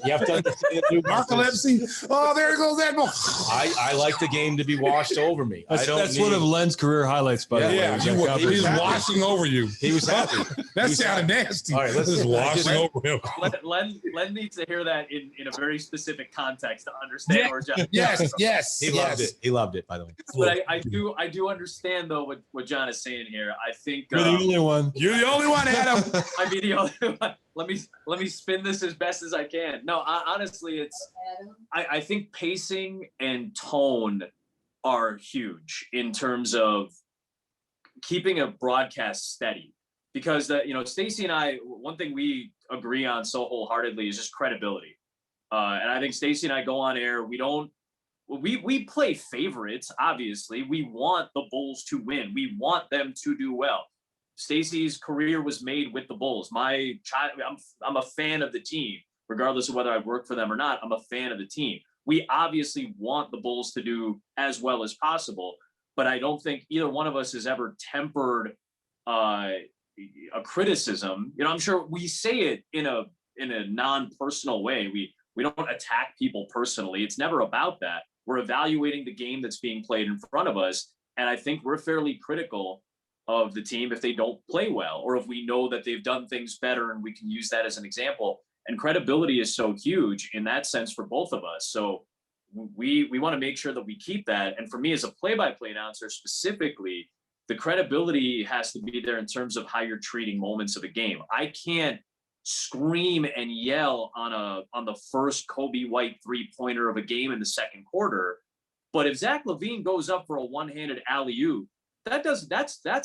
You have to understand the Narcolepsy. Oh, there goes that ball. I like the game to be washed over me. That's one of Len's career highlights, by the way. Yeah, he was washing over you. He was happy. That sounded nasty. All right, let's just washing over him. Len needs to hear that in a very specific context to understand where John. Yes. He loved it. He loved it, by the way. But I do understand though what John is saying here. I think You're the only one. You're the only one, Adam. I mean the only one. Let me spin this as best as I can. No, honestly, it's I think pacing and tone are huge in terms of keeping a broadcast steady. Because Stacey and I, one thing we agree on so wholeheartedly is just credibility. And I think Stacey and I go on air. We play favorites. Obviously, we want the Bulls to win. We want them to do well. Stacey's career was made with the Bulls. I'm a fan of the team, regardless of whether I work for them or not. I'm a fan of the team. We obviously want the Bulls to do as well as possible, but I don't think either one of us has ever tempered a criticism. I'm sure we say it in a non-personal way. We don't attack people personally. It's never about that. We're evaluating the game that's being played in front of us, and I think we're fairly critical of the team if they don't play well, or if we know that they've done things better and we can use that as an example. And credibility is so huge in that sense for both of us. So we want to make sure that we keep that. And for me as a play-by-play announcer specifically, the credibility has to be there in terms of how you're treating moments of a game. I can't scream and yell on the first Kobe White three-pointer of a game in the second quarter. But if Zach LaVine goes up for a one-handed alley-oop, that's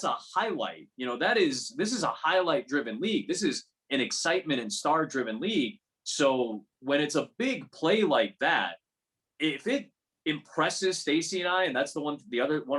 a highlight. This is a highlight-driven league. This is an excitement and star-driven league. So when it's a big play like that, if it impresses Stacey and I, and that's one of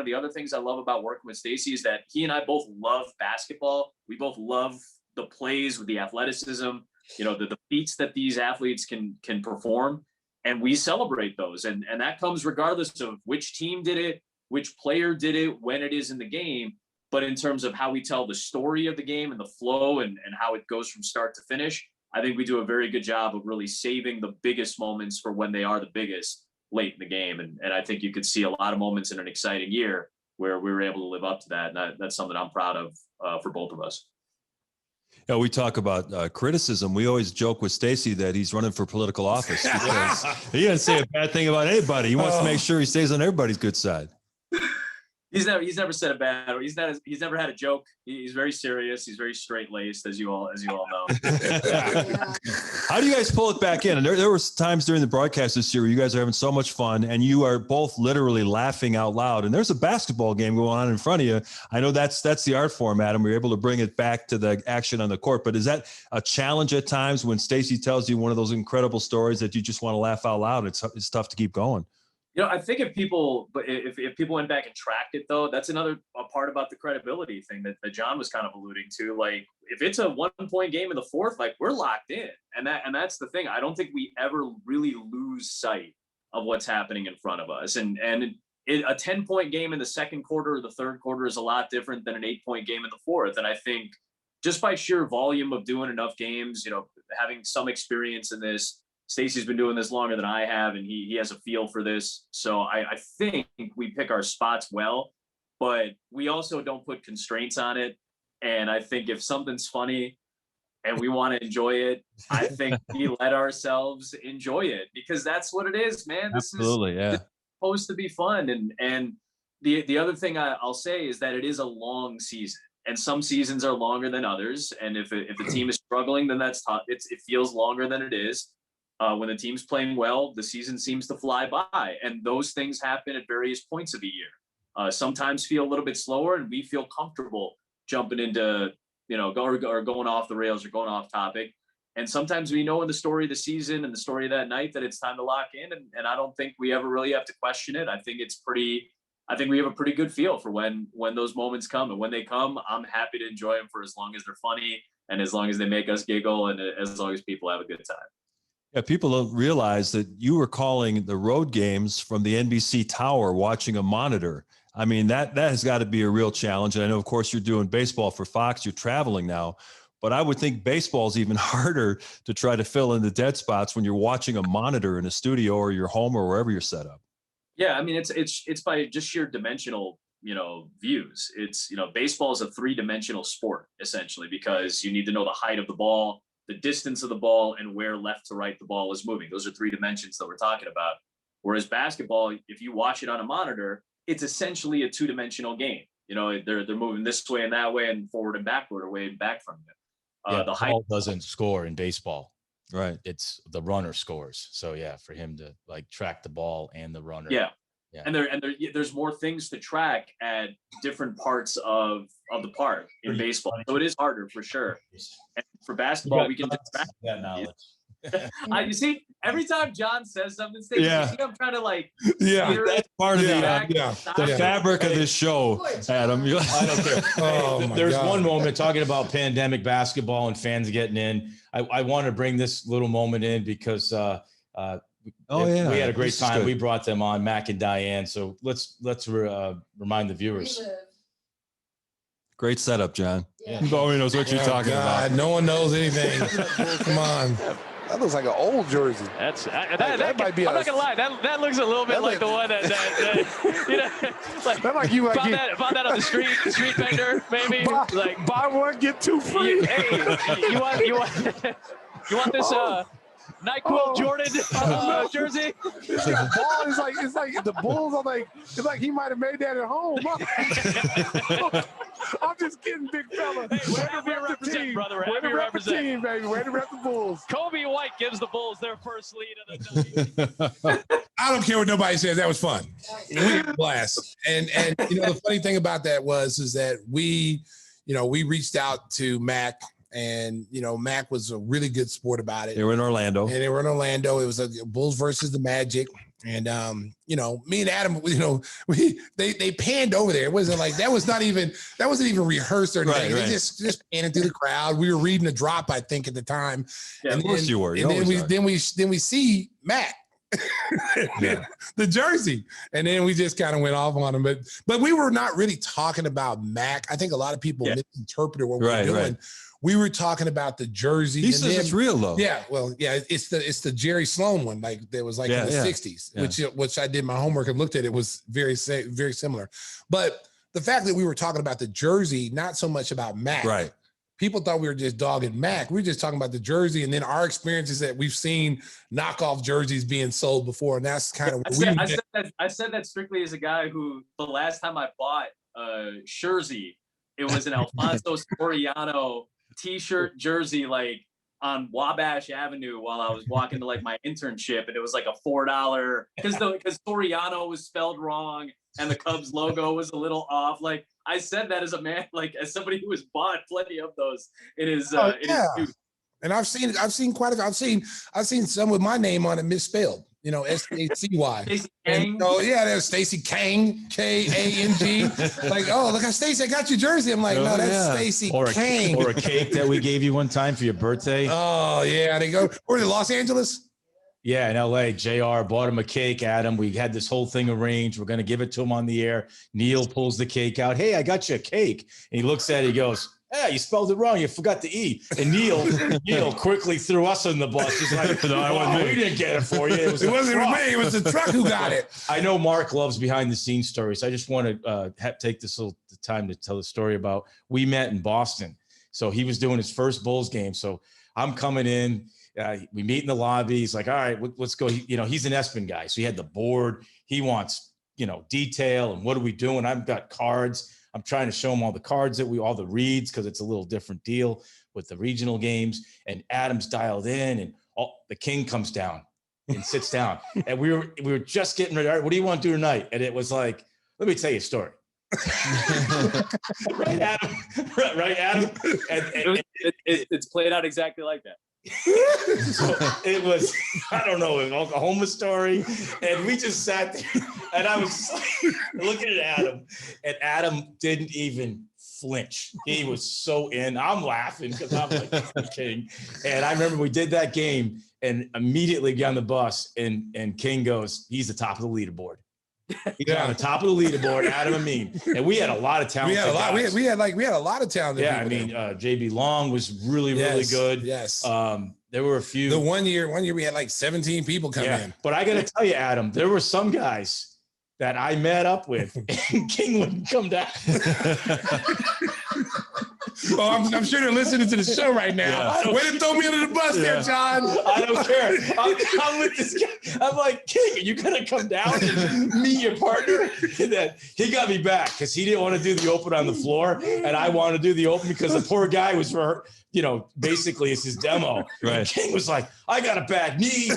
the other things I love about working with Stacey is that he and I both love basketball. We both love the plays with the athleticism, the feats that these athletes can perform, and we celebrate those. And that comes regardless of which team did it, which player did it, when it is in the game. But in terms of how we tell the story of the game and the flow and how it goes from start to finish, I think we do a very good job of really saving the biggest moments for when they are the biggest late in the game. And I think you could see a lot of moments in an exciting year where we were able to live up to that. And that's something I'm proud of for both of us. Yeah, we talk about criticism. We always joke with Stacey that he's running for political office because he doesn't say a bad thing about anybody. He wants to make sure he stays on everybody's good side. He's never said a bad, or he's never had a joke. He's very serious. He's very straight laced, as you all know. How do you guys pull it back in? And there were times during the broadcast this year where you guys are having so much fun and you are both literally laughing out loud. And there's a basketball game going on in front of you. I know that's the art form, Adam. We're able to bring it back to the action on the court. But is that a challenge at times when Stacey tells you one of those incredible stories that you just want to laugh out loud? It's tough to keep going. I think if people went back and tracked it though, that's another part about the credibility thing that John was kind of alluding to. Like if it's a 1-point game in the fourth, like we're locked in, and that's the thing. I don't think we ever really lose sight of what's happening in front of us. And a 10-point game in the second quarter or the third quarter is a lot different than an 8-point game in the fourth. And I think just by sheer volume of doing enough games, having some experience in this. Stacey's been doing this longer than I have, and he has a feel for this. So I think we pick our spots well, but we also don't put constraints on it. And I think if something's funny and we want to enjoy it, I think we let ourselves enjoy it, because that's what it is, man. This is supposed to be fun. And the other thing I'll say is that it is a long season, and some seasons are longer than others. And if the team is struggling, then that's tough. It feels longer than it is. When the team's playing well, the season seems to fly by, and those things happen at various points of the year. Sometimes feel a little bit slower, and we feel comfortable jumping into, or going off the rails or going off topic. And sometimes we know in the story of the season and the story of that night that it's time to lock in, and I don't think we ever really have to question it. I think we have a pretty good feel for when those moments come, and when they come, I'm happy to enjoy them for as long as they're funny and as long as they make us giggle and as long as people have a good time. Yeah, people don't realize that you were calling the road games from the NBC tower, watching a monitor. I mean, that has got to be a real challenge. And I know, of course, you're doing baseball for Fox. You're traveling now. But I would think baseball is even harder to try to fill in the dead spots when you're watching a monitor in a studio or your home or wherever you're set up. Yeah, I mean, it's by just sheer dimensional, views. It's, baseball is a 3-dimensional sport, essentially, because you need to know the height of the ball, the distance of the ball, and where left to right the ball is moving. Those are 3 dimensions that we're talking about. Whereas basketball, if you watch it on a monitor, it's essentially a 2-dimensional game. They're moving this way and that way, and forward and backward, away and back from it. The height doesn't score in baseball. Right. It's the runner scores. So yeah, for him to track the ball and the runner. Yeah. And there's more things to track at different parts of the park in baseball. So it is harder for sure. And for basketball, we can track that knowledge. You see, every time John says something, Stacey, you see I'm trying to that's part of the fabric of this show, Adam. I don't care. There's one moment talking about pandemic basketball and fans getting in. I want to bring this little moment in because we had a great time. We brought them on, Mac and Diane. So let's remind the viewers. Great setup, John. Yeah. Nobody knows what you're talking about. No one knows anything. Come on. That looks like an old jersey. That might be. I'm not gonna lie. That looks a little bit like the one that like you found that on the street vendor maybe. Buy one get 2 free. You want this NyQuil Jordan jersey? It's like the Bulls are it's like he might have made that at home. I'm just kidding, big fella. Hey, wherever you represent, brother. Wherever you represent. Team, baby. Way to rep the Bulls. Kobe White gives the Bulls their first lead of the I don't care what nobody says. That was fun. We had a blast. And the funny thing about that is that we reached out to Mac. And, Mac was a really good sport about it. They were in Orlando. It was a Bulls versus the Magic. And, me and Adam, they panned over there. It wasn't like, that wasn't even rehearsed or anything. They just panned through the crowd. We were reading the drop, I think, at the time. Yeah, of course you were. And then we see Mac. The jersey, and then we just kind of went off on him, but we were not really talking about Mac. I think a lot of people misinterpreted what we were doing. Right. We were talking about the jersey. He says it's real though. Yeah, well, yeah, it's the Jerry Sloan one, like that was in the 60s, which I did my homework and looked at. It was very similar, but the fact that we were talking about the jersey, not so much about Mac. Right. People thought we were just dogging Mac. We were just talking about the jersey, and then our experiences that we've seen knockoff jerseys being sold before, and that's kind of I said that strictly as a guy who the last time I bought a jersey, it was an Alfonso Soriano T-shirt jersey, on Wabash Avenue while I was walking to my internship, and it was a $4 because Soriano was spelled wrong and the Cubs logo was a little off. I said that as a man, as somebody who has bought plenty of those. It is. And I've seen some with my name on it misspelled. S-T-A-C-Y. Stacey And Kang. so, yeah, there's Stacey Kang, K-A-N-G. Like, oh, look at Stacey, I got your jersey. I'm like, no, that's Stacey Kang. Or a cake that we gave you one time for your birthday. Oh, yeah. They go, where is it, Los Angeles? Yeah, in LA, JR bought him a cake, Adam. We had this whole thing arranged. We're going to give it to him on the air. Neil pulls the cake out. Hey, I got you a cake. And he looks at it. He goes, you spelled it wrong. You forgot the E. And Neil quickly threw us in the bus. He's like, no, we didn't get it for you. It wasn't me. It was the truck who got it. I know Mark loves behind the scenes stories. I just want to take this little time to tell the story about we met in Boston. So he was doing his first Bulls game. So I'm coming in. We meet in the lobby. He's like, all right, let's go. He's an ESPN guy. So he had the board. He wants, detail and what are we doing? I've got cards. I'm trying to show him all the cards all the reads, because it's a little different deal with the regional games. And Adam's dialed in, and the king comes down and sits down. And we were just getting ready. All right, what do you want to do tonight? And it was like, let me tell you a story. Right, Adam? Right, Adam? It's played out exactly like that. So it was, I don't know, an Oklahoma story. And we just sat there, and I was looking at Adam, and Adam didn't even flinch. He was so in. I'm laughing because I'm like, the king. And I remember we did that game, and immediately got on the bus, and King goes, he's the top of the leaderboard. He's on the top of the leaderboard, Adam Amin. And we had a lot of talent. We had a lot of talent. Yeah, I mean, JB Long was really good. Yes. There were a few. The one year we had like 17 people come in. But I got to tell you, Adam, there were some guys that I met up with, and King wouldn't come down. Oh, I'm sure they're listening to the show right now. Way to throw me under the bus there, John. I don't care. I'm with this guy. I'm like, King, are you going to come down and meet your partner? And then he got me back because he didn't want to do the open on the floor, and I wanted to do the open because the poor guy was for, basically it's his demo. Right. And King was like, I got a bad knee.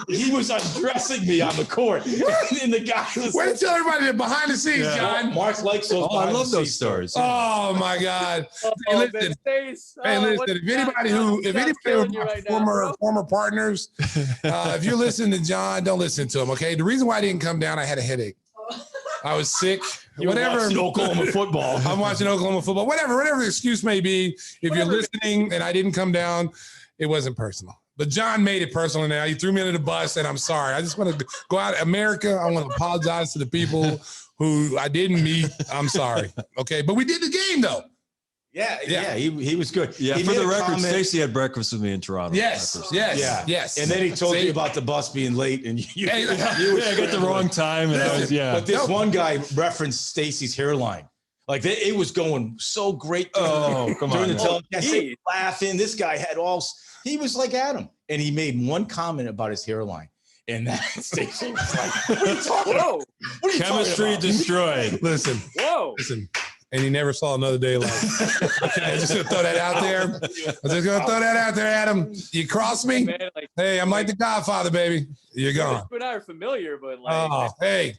He was undressing me on the court. And the guy was way to tell everybody that behind the scenes, John. Mark likes those. I love those stories. Oh my God. Hey, listen. If anybody who former partners, if you're listening to John, don't listen to him. Okay. The reason why I didn't come down, I had a headache. I was sick. Whatever. Watching Oklahoma football. I'm watching Oklahoma football. Whatever the excuse may be. If you're listening and I didn't come down, it wasn't personal. But John made it personal now. He threw me under the bus, and I'm sorry. I just want to go out America. I want to apologize to the people who I didn't meet. I'm sorry. Okay. But we did the game though. Yeah, he was good. Yeah, he for the record, Stacey had breakfast with me in Toronto. Yes. And then he told you about the bus being late, and you I got the wrong time, and I was But this one guy referenced Stacey's hairline. Like it was going so great. Come on. The telecast, he was laughing. This guy he was like Adam, and he made one comment about his hairline. And that Stacey was like, what are you talking about? What are you Chemistry destroyed. Listen. And he never saw another day of life. Okay, I'm just going to throw that out there. Adam. You cross me? Man, hey, I'm like the Godfather, baby. You're gone. You and I are familiar, but hey.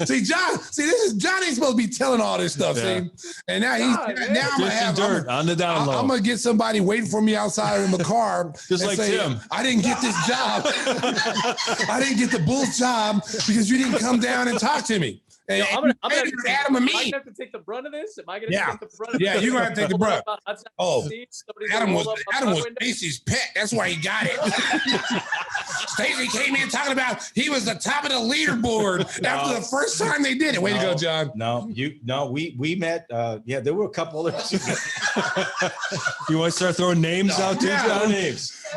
See, John ain't supposed to be telling all this stuff. See, and now I'm gonna have dirt on the down low. I'm gonna get somebody waiting for me outside in the car, just like say, Tim. I didn't get this job. I didn't get the Bulls job because you didn't come down and talk to me. I'm gonna Adam Amin. Am I gonna have to take the brunt of this? Am I gonna take the brunt of this? Yeah, you're gonna have to take the brunt. Adam was Stacey's pet. That's why he got it. Stacey came in talking about he was the top of the leaderboard after the first time they did it. Way to go, John. We met. There were a couple others. You want to start throwing names out too, John?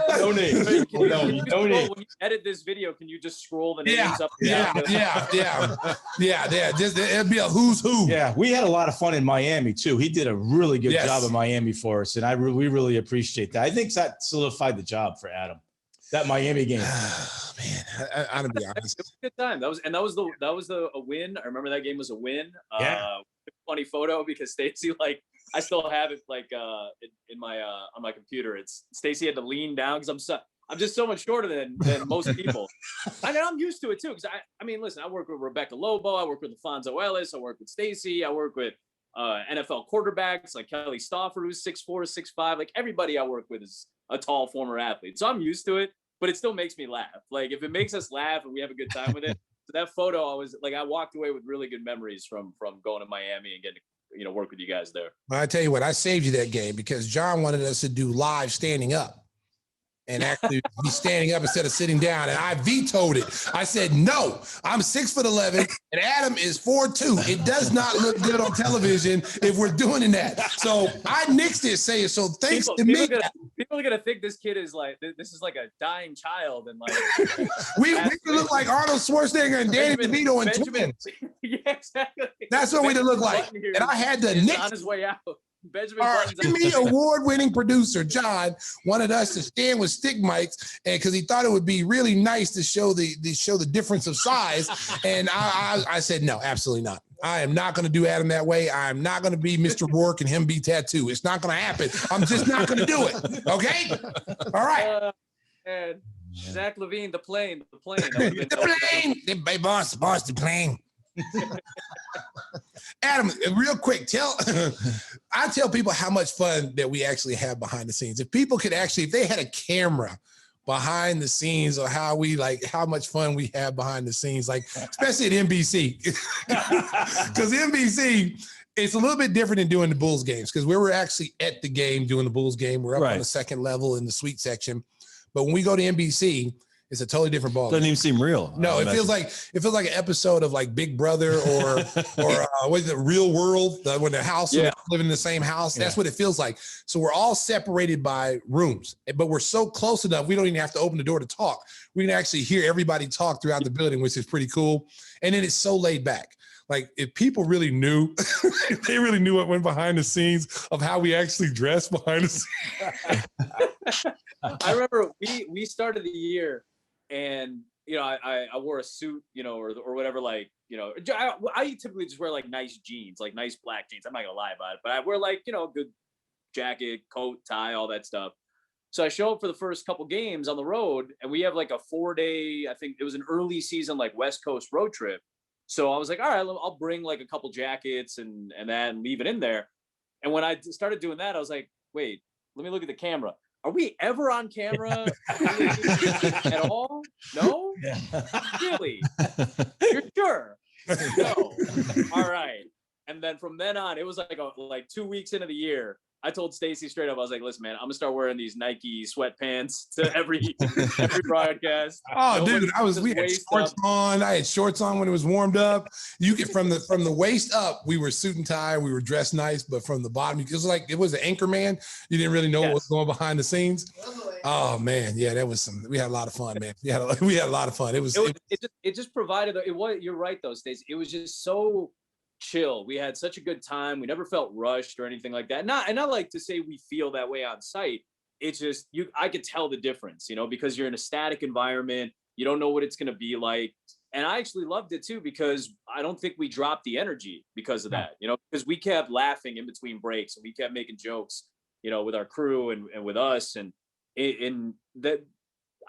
No names. When you edit this video, can you just scroll the names up? It'd be a who's who. Yeah, we had a lot of fun in Miami too. He did a really good job in Miami for us, and we really appreciate that. I think that solidified the job for Adam. That Miami game. Man, I'm gonna be honest. It was a good time. That was a win. I remember that game was a win. Funny photo because Stacey, I still have it in my on my computer. It's Stacey had to lean down because I'm just so much shorter than most people. I mean, I'm used to it too. Because I mean, listen, I work with Rebecca Lobo. I work with Alfonso Ellis. I work with Stacey. I work with NFL quarterbacks like Kelly Stauffer, who's 6'4", 6'5". Like everybody I work with is a tall former athlete. So I'm used to it, but it still makes me laugh. Like if it makes us laugh and we have a good time with it. So that photo, I walked away with really good memories from going to Miami and getting to, work with you guys there. Well, I tell you what, I saved you that game because John wanted us to do live standing up. And actually be standing up instead of sitting down. And I vetoed it. I said, no, I'm 6'11" and Adam is 4'2". It does not look good on television if we're doing that. So I nixed it saying, so thanks to me. People are going to think this kid is like, this is like a dying child. And like, we look like Arnold Schwarzenegger and Danny DeVito and twins. Yeah, exactly. That's what we look like. And I had to nix on his way out. Benjamin Our Emmy award-winning producer John wanted us to stand with stick mics, and because he thought it would be really nice to show the difference of size. And I said no, absolutely not. I am not going to do Adam that way. I'm not going to be Mr. Rourke and him be Tattoo. It's not going to happen. I'm just not going to do it. Okay. All right. And Zach Levine, the plane. The plane. Hey, boss, the plane. Adam, real quick, I tell people how much fun that we actually have behind the scenes. If people could actually, if they had a camera behind the scenes or how much fun we have behind the scenes, like especially at NBC, because NBC, it's a little bit different than doing the Bulls games because we were actually at the game doing the Bulls game. We're up on the second level in the suite section. But when we go to NBC, it's a totally different ball. Doesn't even seem real. No, it feels like an episode of like Big Brother or what is it, Real World, when the house living in the same house. That's what it feels like. So we're all separated by rooms, but we're so close enough we don't even have to open the door to talk. We can actually hear everybody talk throughout the building, which is pretty cool. And then it's so laid back. Like if people really knew, if they really knew what went behind the scenes of how we actually dress behind the scenes. I remember we started the year. And, I wore a suit, or whatever, like, I typically just wear like nice jeans, like nice black jeans. I'm not gonna lie about it, but I wear like, a good jacket, coat, tie, all that stuff. So I show up for the first couple games on the road and we have like a 4-day, I think it was an early season, like West Coast road trip. So I was like, all right, I'll bring like a couple jackets and then leave it in there. And when I started doing that, I was like, wait, let me look at the camera. Are we ever on camera at all? No? Yeah. Really? You're sure? No. All right. And then from then on, it was like 2 weeks into the year, I told Stacey straight up, I was like, listen, man, I'm gonna start wearing these Nike sweatpants to every broadcast. Oh, dude, we had shorts on. I had shorts on when it was warmed up. You get from the waist up, we were suit and tie, we were dressed nice, but from the bottom, it was an anchor man. You didn't really know what was going behind the scenes. Oh man, yeah, that was we had a lot of fun, man. We had a lot of fun. It just provided. You're right though, Stacey. It was just so chill. We had such a good time. We never felt rushed or anything like that. And I like to say we feel that way on site. It's just I could tell the difference, because you're in a static environment. You don't know what it's going to be like. And I actually loved it too, because I don't think we dropped the energy because of that, because we kept laughing in between breaks and we kept making jokes, with our crew and with us. And in that,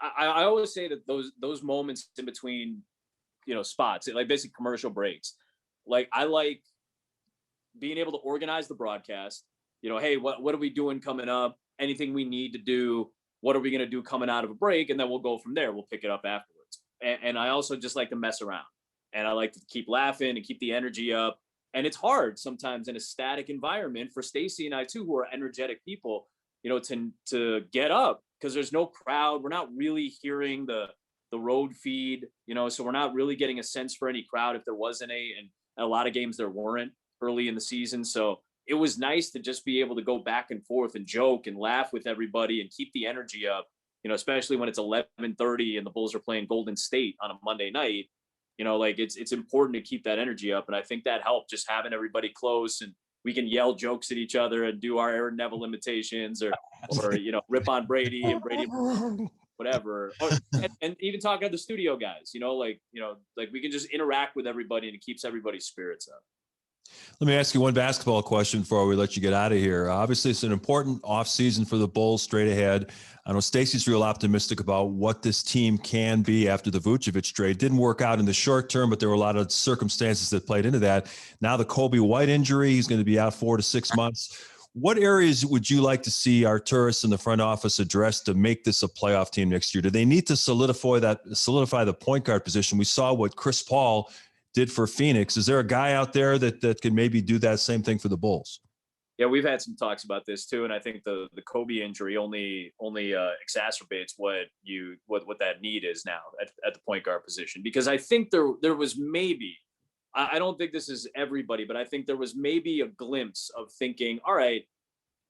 I always say that those moments in between, spots, like basically commercial breaks, like I like being able to organize the broadcast, hey, what are we doing coming up? Anything we need to do? What are we going to do coming out of a break? And then we'll go from there. We'll pick it up afterwards. And I also just like to mess around, and I like to keep laughing and keep the energy up. And it's hard sometimes in a static environment for Stacey and I too, who are energetic people, to get up because there's no crowd. We're not really hearing the road feed, so we're not really getting a sense for any crowd if there was any. And a lot of games there weren't early in the season. So it was nice to just be able to go back and forth and joke and laugh with everybody and keep the energy up, especially when it's 11:30 and the Bulls are playing Golden State on a Monday night. It's important to keep that energy up. And I think that helped, just having everybody close and we can yell jokes at each other and do our Aaron Neville imitations or rip on Brady and Brady whatever, and even talking to the studio guys, like we can just interact with everybody and it keeps everybody's spirits up. Let me ask you one basketball question before we let you get out of here. Obviously, it's an important offseason for the Bulls straight ahead. I know Stacey's real optimistic about what this team can be after the Vucevic trade. Didn't work out in the short term, but there were a lot of circumstances that played into that. Now the Kobe White injury, he's going to be out 4 to 6 months. What areas would you like to see our tourists in the front office address to make this a playoff team next year? Do they need to solidify the point guard position? We saw what Chris Paul did for Phoenix. Is there a guy out there that could maybe do that same thing for the Bulls? Yeah, we've had some talks about this too, and I think the Kobe injury only exacerbates what that need is now at the point guard position. Because I think there was maybe, I don't think this is everybody, but I think there was maybe a glimpse of thinking, all right,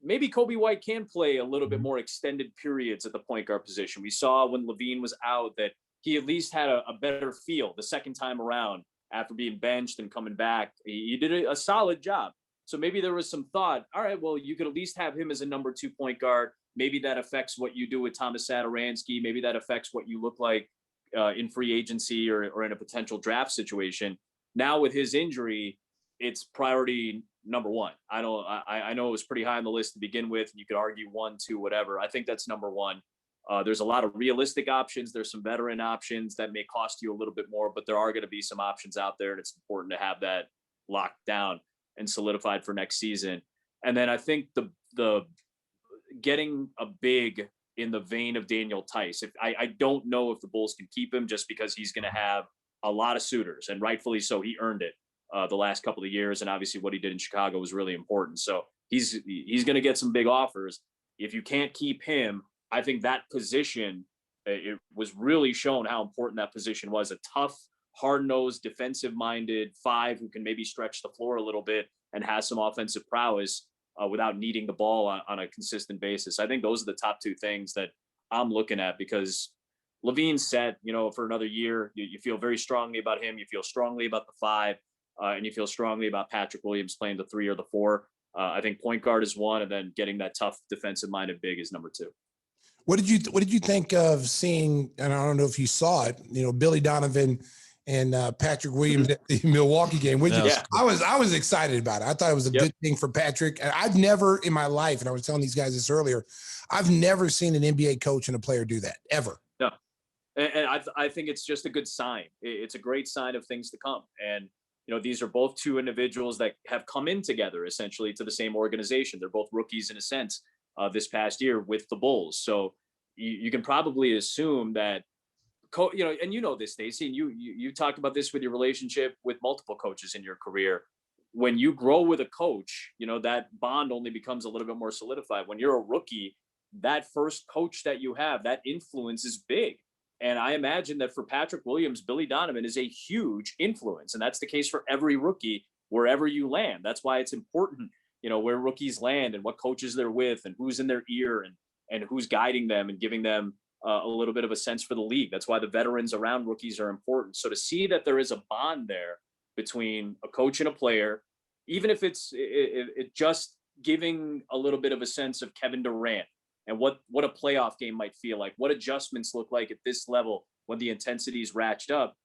maybe Kobe White can play a little bit more extended periods at the point guard position. We saw when Levine was out that he at least had a better feel the second time around after being benched and coming back. He did a solid job. So maybe there was some thought, all right, well, you could at least have him as a number 2 point guard. Maybe that affects what you do with Thomas Satoransky. Maybe that affects what you look like in free agency or in a potential draft situation. Now with his injury, it's priority number 1. I know it was pretty high on the list to begin with. You could argue 1, 2, whatever. I think that's number 1. There's a lot of realistic options. There's some veteran options that may cost you a little bit more, but there are going to be some options out there, and it's important to have that locked down and solidified for next season. And then I think the getting a big in the vein of Daniel Tice. I don't know if the Bulls can keep him just because he's going to have a lot of suitors, and rightfully so. He earned it the last couple of years, and obviously what he did in Chicago was really important. So he's going to get some big offers. If you can't keep him, I think that position, it was really shown how important that position was. A tough, hard-nosed, defensive-minded 5 who can maybe stretch the floor a little bit and has some offensive prowess without needing the ball on a consistent basis. I think those are the top 2 things that I'm looking at, because Levine's set, for another year. You feel very strongly about him. You feel strongly about the 5, and you feel strongly about Patrick Williams playing the 3 or the 4. I think point guard is 1, and then getting that tough defensive-minded big is number 2. What did you think of seeing, and I don't know if you saw it, Billy Donovan and Patrick Williams at the Milwaukee game? Yeah. I was excited about it. I thought it was a good thing for Patrick. And I've never in my life, and I was telling these guys this earlier, I've never seen an NBA coach and a player do that ever. No, and I think it's just a good sign. It's a great sign of things to come. And these are both 2 individuals that have come in together essentially to the same organization. They're both rookies in a sense this past year with the Bulls. So you can probably assume that, and this, Stacey, and you talked about this with your relationship with multiple coaches in your career. When you grow with a coach, that bond only becomes a little bit more solidified. When you're a rookie, that first coach that you have, that influence is big. And I imagine that for Patrick Williams, Billy Donovan is a huge influence. And that's the case for every rookie, wherever you land. That's why it's important, where rookies land and what coaches they're with and who's in their ear and who's guiding them and giving them a little bit of a sense for the league. That's why the veterans around rookies are important. So to see that there is a bond there between a coach and a player, even if it's just giving a little bit of a sense of Kevin Durant and what a playoff game might feel like, what adjustments look like at this level when the intensity is ratcheted up.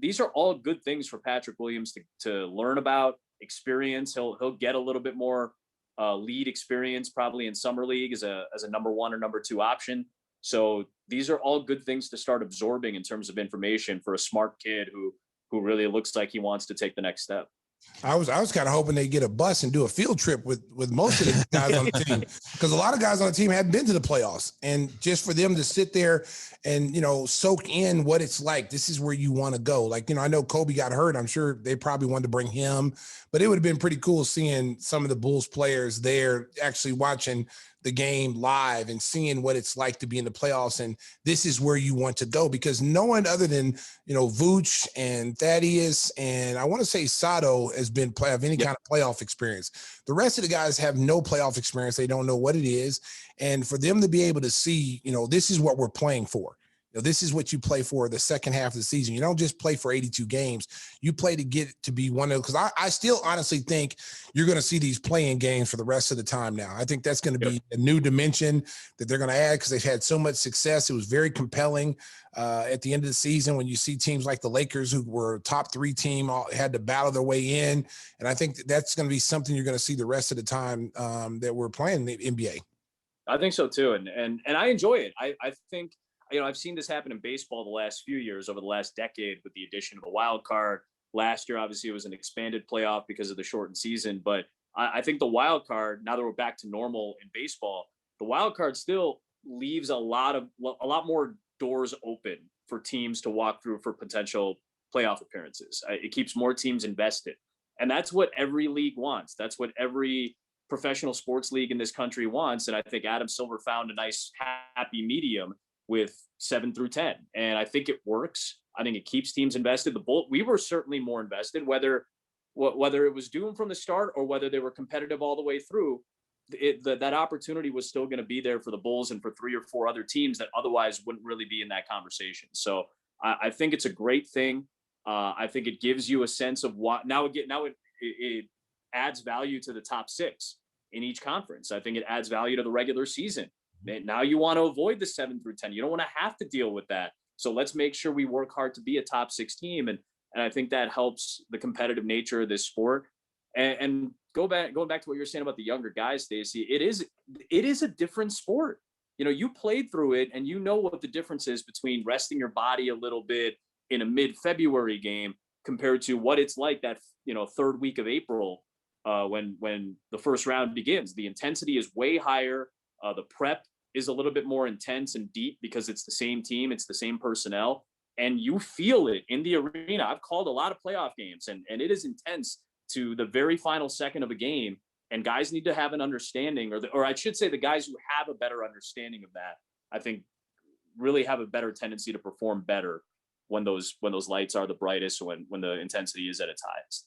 These are all good things for Patrick Williams to learn about, experience. He'll get a little bit more lead experience probably in summer league as a number 1 or number 2 option. So these are all good things to start absorbing in terms of information for a smart kid who really looks like he wants to take the next step. I was kind of hoping they'd get a bus and do a field trip with most of the guys on the team, because a lot of guys on the team hadn't been to the playoffs, and just for them to sit there and soak in what it's like. This is where you want to go. Like, I know Kobe got hurt. I'm sure they probably wanted to bring him, but it would have been pretty cool seeing some of the Bulls players there actually watching the game live and seeing what it's like to be in the playoffs. And this is where you want to go, because no one other than, Vooch and Thaddeus, and I want to say Sato have any kind of playoff experience. The rest of the guys have no playoff experience. They don't know what it is. And for them to be able to see, this is what we're playing for. This is what you play for the second half of the season. You don't just play for 82 games. You play to get to be one of, because I still honestly think you're going to see these playing games for the rest of the time now. I think that's going to be a new dimension that they're going to add, because they've had so much success. It was very compelling at the end of the season when you see teams like the Lakers, who were a top 3 team, had to battle their way in. And I think that's going to be something you're going to see the rest of the time that we're playing the NBA. I think so too. And I enjoy it. I think, I've seen this happen in baseball the last few years, over the last decade, with the addition of a wild card. Last year, obviously, it was an expanded playoff because of the shortened season. But I think the wild card, now that we're back to normal in baseball, the wild card still leaves a lot more doors open for teams to walk through for potential playoff appearances. It keeps more teams invested. And that's what every league wants. That's what every professional sports league in this country wants. And I think Adam Silver found a nice happy medium with 7 through 10. And I think it works. I think it keeps teams invested. We were certainly more invested, whether it was doomed from the start or whether they were competitive all the way through. That opportunity was still going to be there for the Bulls and for 3 or 4 other teams that otherwise wouldn't really be in that conversation. So I think it's a great thing. I think it gives you a sense of what it adds value to the top 6 in each conference. I think it adds value to the regular season. Now you want to avoid the 7 through 10. You don't want to have to deal with that. So let's make sure we work hard to be a top 6 team. And I think that helps the competitive nature of this sport. And going back to what you're saying about the younger guys, Stacey, it is a different sport. You played through it and you know what the difference is between resting your body a little bit in a mid-February game compared to what it's like that, third week of April when the first round begins. The intensity is way higher. The prep is a little bit more intense and deep because it's the same team, it's the same personnel, and you feel it in the arena. I've called a lot of playoff games, and it is intense to the very final second of a game, and guys need to have an understanding, or I should say the guys who have a better understanding of that, I think really have a better tendency to perform better when those lights are the brightest, when the intensity is at its highest.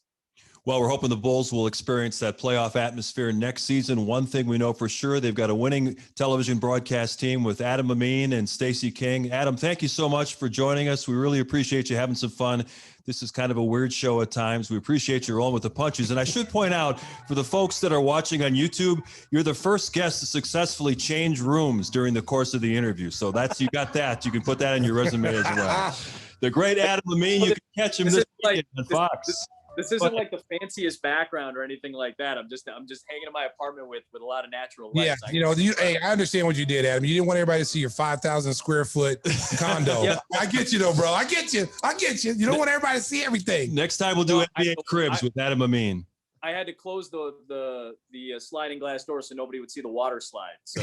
Well, we're hoping the Bulls will experience that playoff atmosphere next season. One thing we know for sure, they've got a winning television broadcast team with Adam Amin and Stacey King. Adam, thank you so much for joining us. We really appreciate you having some fun. This is kind of a weird show at times. We appreciate you rolling with the punches. And I should point out, for the folks that are watching on YouTube, you're the first guest to successfully change rooms during the course of the interview. So you got that. You can put that in your resume as well. The great Adam Amin, you can catch him this weekend on Fox. This isn't like the fanciest background or anything like that. I'm just hanging in my apartment with a lot of natural lights. Yeah, I understand what you did, Adam. You didn't want everybody to see your 5,000 square foot condo. Yep. I get you though, bro. I get you. You don't want everybody to see everything. Next time we'll do NBA Cribs with Adam Amin. I had to close the sliding glass door so nobody would see the water slide. So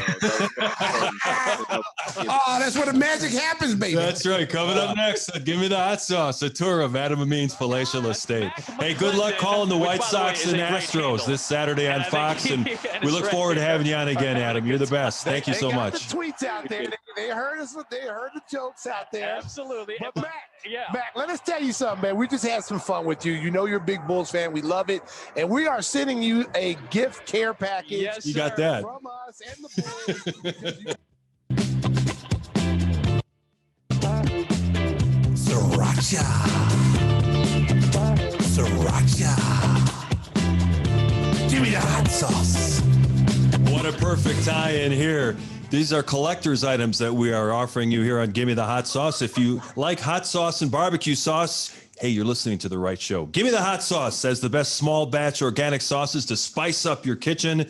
that's where the magic happens, baby. That's right. Coming up next, give me the hot sauce. A tour of Adam Amin's palatial estate. Hey, good luck calling the White Sox and Astros this Saturday on Fox, and we look forward to having you on again, Adam. You're the best. Thank you so much. The tweets out there. They heard us. They heard the jokes out there. Absolutely. But Mac, let us tell you something, man. We just had some fun with you. You know you're a big Bulls fan. We love it. And we are sending you a gift care package. Yes, you got that. From us and the Sriracha. Give me the hot sauce. What a perfect tie-in here. These are collector's items that we are offering you here on Gimme the Hot Sauce. If you like hot sauce and barbecue sauce, hey, you're listening to the right show. Gimme the Hot Sauce as the best small batch organic sauces to spice up your kitchen.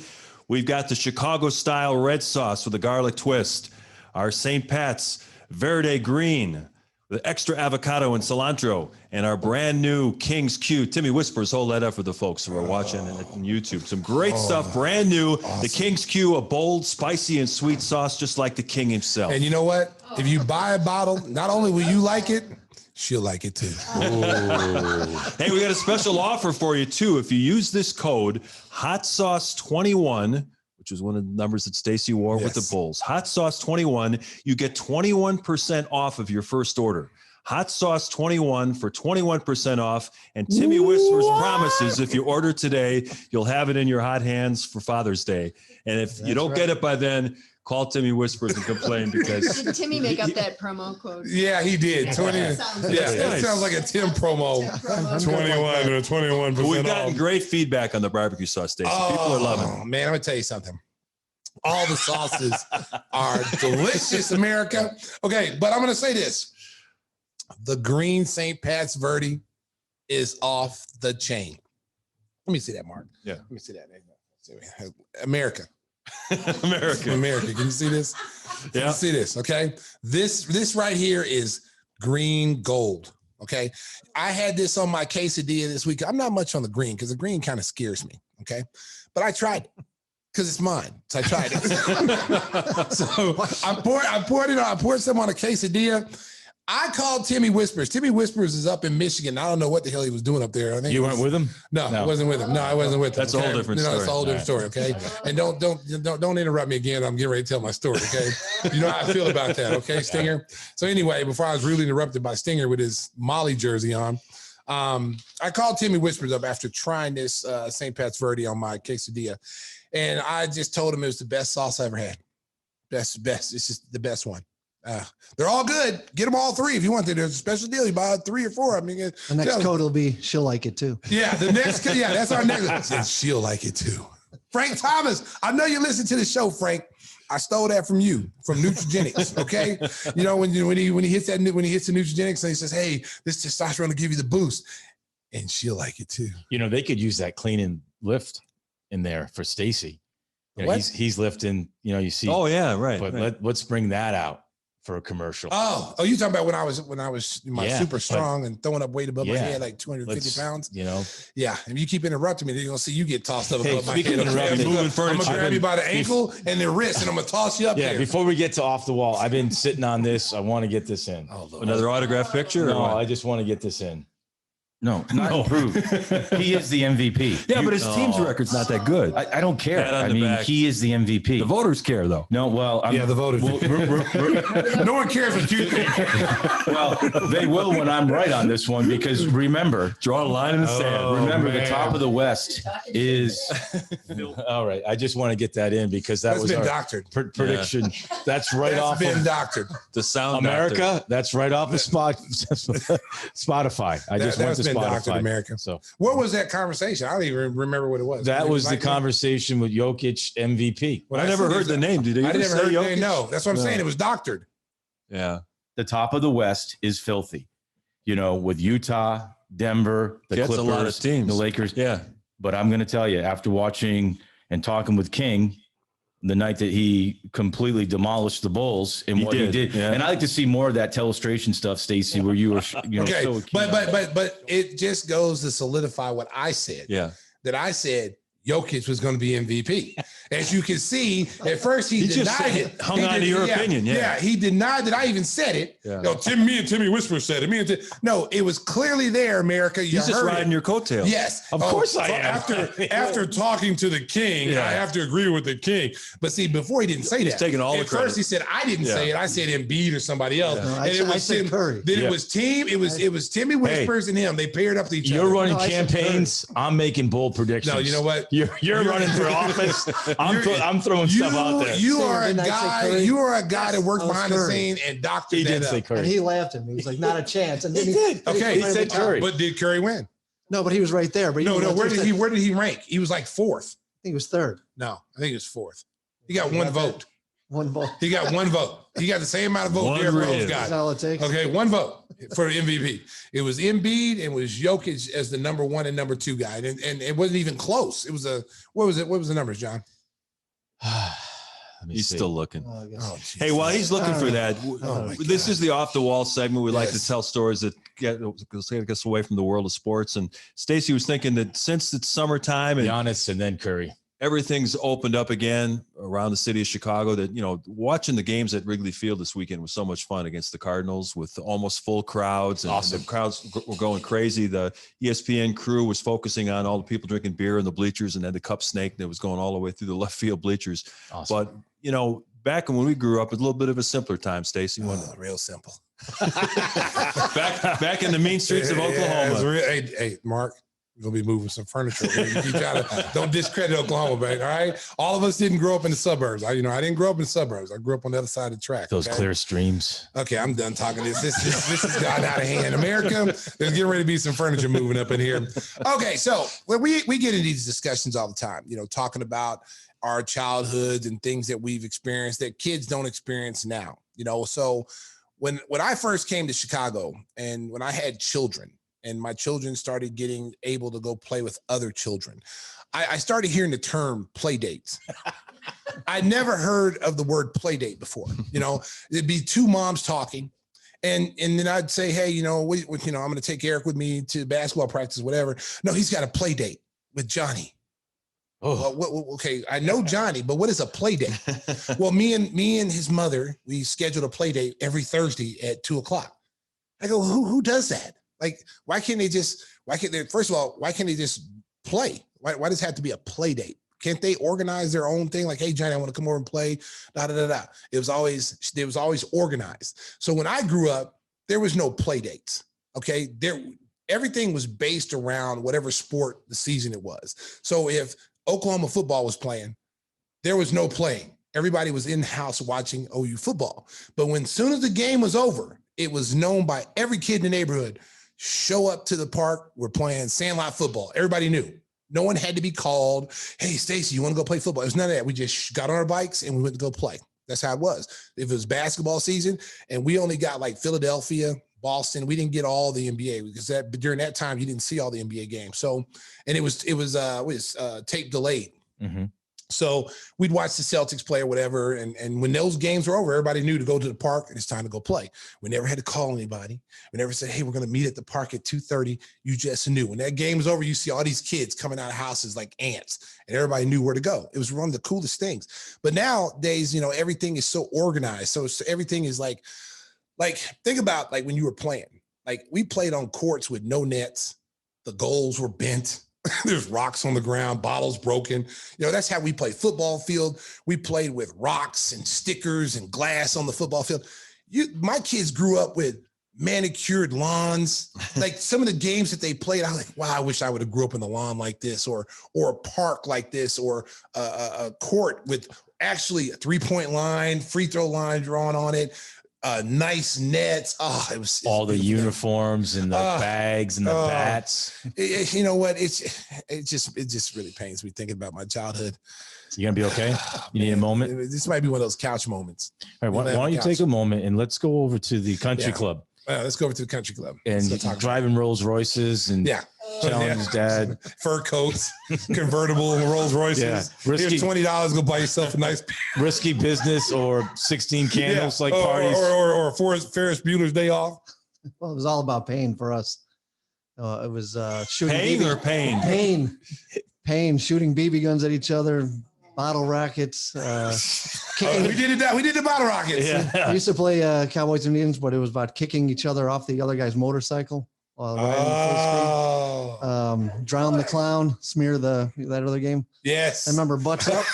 We've got the Chicago-style red sauce with a garlic twist, our St. Pat's Verde Green, the extra avocado and cilantro, and our brand new King's Q. Timmy Whispers, hold that up for the folks who are watching on YouTube. Some great stuff, brand new. Awesome. The King's Q, a bold, spicy, and sweet sauce, just like the king himself. And you know what? If you buy a bottle, not only will you like it, she'll like it too. Hey, we got a special offer for you too. If you use this code HOTSAUCE21, which is one of the numbers that Stacey wore with the Bulls, Hot Sauce 21, you get 21% off of your first order. Hot Sauce 21 for 21% off. And Timmy Whispers promises if you order today, you'll have it in your hot hands for Father's Day. And if you don't get it by then, call Timmy Whispers and complain because did Timmy make up that promo code? Yeah, he did. 20. That sounds like a Tim promo. 21 or 21%. We've gotten great feedback on the barbecue sauce, Stacey. People are loving it. Man, I'm gonna tell you something. All the sauces are delicious, America. Okay, but I'm gonna say this: the green St. Pat's Verde is off the chain. Let me see that, Mark. Yeah, let me see that. America. America. Can you see this? Can you see this? Okay. This right here is green gold. Okay. I had this on my quesadilla this week. I'm not much on the green because the green kind of scares me. Okay. but I tried it because it's mine. So I tried it. So I poured some on a quesadilla. I called Timmy Whispers. Timmy Whispers is up in Michigan. I don't know what the hell he was doing up there. I think you weren't with him? No, I wasn't with him. No, I wasn't with him. That's a whole different story. That's a whole different story. Okay. And don't interrupt me again. I'm getting ready to tell my story. Okay. You know how I feel about that. Okay, Stinger. So anyway, before I was really interrupted by Stinger with his Molly jersey on, I called Timmy Whispers up after trying this St. Pat's Verde on my quesadilla. And I just told him it was the best sauce I ever had. Best. It's just the best one. They're all good. Get them all 3 if you want to. There's a special deal. You buy 3 or 4. I mean, the next code will be she'll like it too. Yeah, the next. Yeah, that's our next. She'll like it too. Frank Thomas. I know you listen to the show, Frank. I stole that from you, from Nutrigenics. Okay, you know when he hits the Nutrigenics and he says, "Hey, this testosterone will give you the boost," and she'll like it too. You know they could use that clean and lift in there for Stacey. You know, he's lifting. You know, you see. Oh yeah, right. But right. let's bring that out for a commercial. Oh, you talking about when I was super strong and throwing up weight above my head like 250 pounds? You know. Yeah, if you keep interrupting me, they're gonna see you get tossed up above my head. Speaking of interrupting, I'm gonna grab you by the ankle and the wrist, and I'm gonna toss you up there. Before we get to off the wall, I've been sitting on this. I want to get this in. Another autograph picture? No, I just want to get this in. No, not improved. He is the MVP. Yeah, but his team's record's not that good. I don't care. I mean, he is the MVP. The voters care, though. No, well, the voters. No one cares what you think. Well, they will when I'm right on this one because remember, draw a line in the sand. Remember, the top of the West is. All right, I just want to get that in because that's been doctored. Prediction. Yeah. That's right off. Been doctored. The sound. America. Doctor. That's right off of Spotify. I just went to Spotify. Doctored America. So what was that conversation? I don't even remember what it was. That was the conversation with Jokic MVP. Well, I never heard the name. Did you? I never heard the name. No, that's what I'm saying. It was doctored. Yeah. The top of the West is filthy. You know, with Utah, Denver, the Clippers, a lot of teams. The Lakers. Yeah. But I'm going to tell you, after watching and talking with King the night that he completely demolished the Bulls and what he did. Yeah. And I like to see more of that telestration stuff, Stacey, where you were, you know, okay. So but it just goes to solidify what I said. Yeah. That I said Jokic was going to be MVP. As you can see, at first he denied it. Hung on to your opinion. Yeah, he denied that I even said it. Yeah. No, me and Timmy Whisper said it. No, it was clearly there, America. He's just riding your coattails. Yes. Of course I am. After talking to the king, I have to agree with the king. But see, before he didn't say that. He's taking all the credit. First he said, I didn't say it. I said Embiid or somebody else. No, and I said Curry. Then it was team. It was Timmy Whispers and him. They paired up to each other. You're running campaigns. I'm making bold predictions. No, you know what? You're running for office. I'm throwing stuff out there. You are a guy. You are a guy that worked behind the scene and doctored that up. Say Curry. And he laughed at me. He was like, "Not a chance." And then he did. Okay, he said Curry. But did Curry win? No, but he was right there. But no. Where did he rank? He was like 4th. I think he was 3rd. No, I think he was 4th. He got one vote. One vote. He got one vote. He got the same amount of votes Derrick Rose got. That's all it takes. Okay, one vote for MVP. It was Embiid and it was Jokic as the number 1 and number 2 guy, and it wasn't even close. It was what was it? What was the numbers, John? He's still looking. Oh, hey, while he's looking for that, this is the off the wall segment. We like to tell stories that get us away from the world of sports. And Stacey was thinking that since it's summertime and Giannis and then Curry, everything's opened up again around the city of Chicago, that, you know, watching the games at Wrigley Field this weekend was so much fun against the Cardinals with almost full crowds. And the crowds were going crazy. The ESPN crew was focusing on all the people drinking beer in the bleachers, and then the cup snake that was going all the way through the left field bleachers. Awesome. But, you know, back when we grew up, it was a little bit of a simpler time, Stacey. Real simple. back in the mean streets of Oklahoma. Hey, Mark. We're going to be moving some furniture. You don't discredit Oklahoma, baby. All right. All of us didn't grow up in the suburbs. I didn't grow up in the suburbs. I grew up on the other side of the track. Those clear streams. Okay, I'm done talking this. This has gotten out of hand. America, there's getting ready to be some furniture moving up in here. Okay, so we get into these discussions all the time, you know, talking about our childhoods and things that we've experienced that kids don't experience now. You know, so when I first came to Chicago and when I had children, and my children started getting able to go play with other children, I started hearing the term play dates. I'd never heard of the word play date before. You know, it'd be 2 moms talking. And then I'd say, hey, you know, I'm going to take Eric with me to basketball practice, whatever. No, he's got a play date with Johnny. Oh, okay. I know Johnny, but what is a play date? Well, me and his mother, we scheduled a play date every Thursday at 2:00. I go, who does that? Like, why can't they just play? Why does it have to be a play date? Can't they organize their own thing? Like, hey, Johnny, I want to come over and play. It was always organized. So when I grew up, there was no play dates. Okay. Everything was based around whatever sport the season it was. So if Oklahoma football was playing, there was no playing. Everybody was in the house watching OU football. But soon as the game was over, it was known by every kid in the neighborhood, show up to the park, we're playing sandlot football. Everybody knew. No one had to be called, hey, Stacey, you want to go play football? It was none of that. We just got on our bikes and we went to go play. That's how it was. If it was basketball season and we only got like Philadelphia, Boston, we didn't get all the NBA because during that time you didn't see all the NBA games. So, and it was tape delayed. Mm-hmm. So we'd watch the Celtics play or whatever. And when those games were over, everybody knew to go to the park and it's time to go play. We never had to call anybody. We never said, hey, we're going to meet at the park at 2:30. You just knew. When that game was over, you see all these kids coming out of houses like ants and everybody knew where to go. It was one of the coolest things. But nowadays, everything is so organized. So everything is like, think about like when you were playing, like we played on courts with no nets. The goals were bent. There's rocks on the ground, bottles broken. That's how we played football field. We played with rocks and stickers and glass on the football field. My kids grew up with manicured lawns. Like some of the games that they played, I was like, wow, I wish I would have grew up in the lawn like this or a park like this or a court with actually a 3-point line, free throw line drawn on it. Nice nets. Oh, it was all the uniforms and the bags and the bats. You know what? It just really pains me thinking about my childhood. You gonna be okay? You need a moment. This might be one of those couch moments. All right, why don't you take a moment and let's go over to the country club. Let's go over to the country club and driving Rolls Royces and challenge his dad. Fur coats, convertible Rolls Royces. Yeah. Risky, here's $20. Go buy yourself a nice risky business or 16 candles parties or Ferris Bueller's Day Off. Well, it was all about pain for us. It was shooting pain or pain. Pain. Shooting BB guns at each other. Bottle rockets. We did it. We did the bottle rockets. Yeah. We used to play Cowboys and Indians, but it was about kicking each other off the other guy's motorcycle. Drown the clown, smear that other game. Yes. I remember butts up.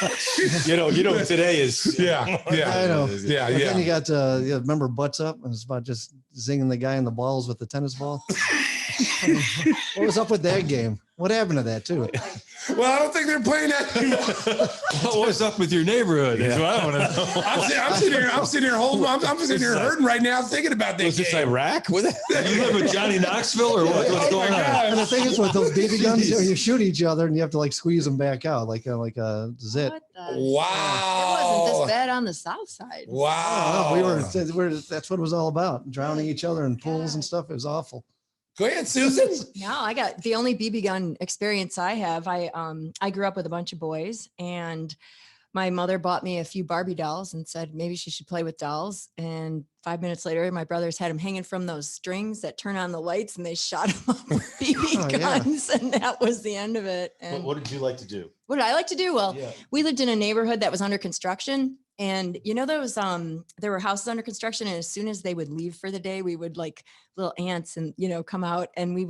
Today is. Yeah. I know. Yeah. Then you got remember butts up. It was about just zinging the guy in the balls with the tennis ball. What was up with that game? What happened to that too? Well, I don't think they're playing that anymore. What was up with your neighborhood? Is what I want to know. I'm sitting here holding. I'm sitting here hurting right now thinking about that. Was this Iraq? You live with Johnny Knoxville or what? What's going on? And the thing is, with those BB guns, you shoot each other and you have to like squeeze them back out like a zit. Wow. It wasn't this bad on the south side. Wow. That's what it was all about. Drowning each other in pools and stuff. It was awful. Go ahead, Susan. No, I got the only BB gun experience I have. I grew up with a bunch of boys, and my mother bought me a few Barbie dolls and said maybe she should play with dolls. And 5 minutes later, my brothers had them hanging from those strings that turn on the lights, and they shot them up with BB guns, and that was the end of it. And what did you like to do? What did I like to do? Well, we lived in a neighborhood that was under construction. And those there were houses under construction, and as soon as they would leave for the day, we would like little ants and come out, and we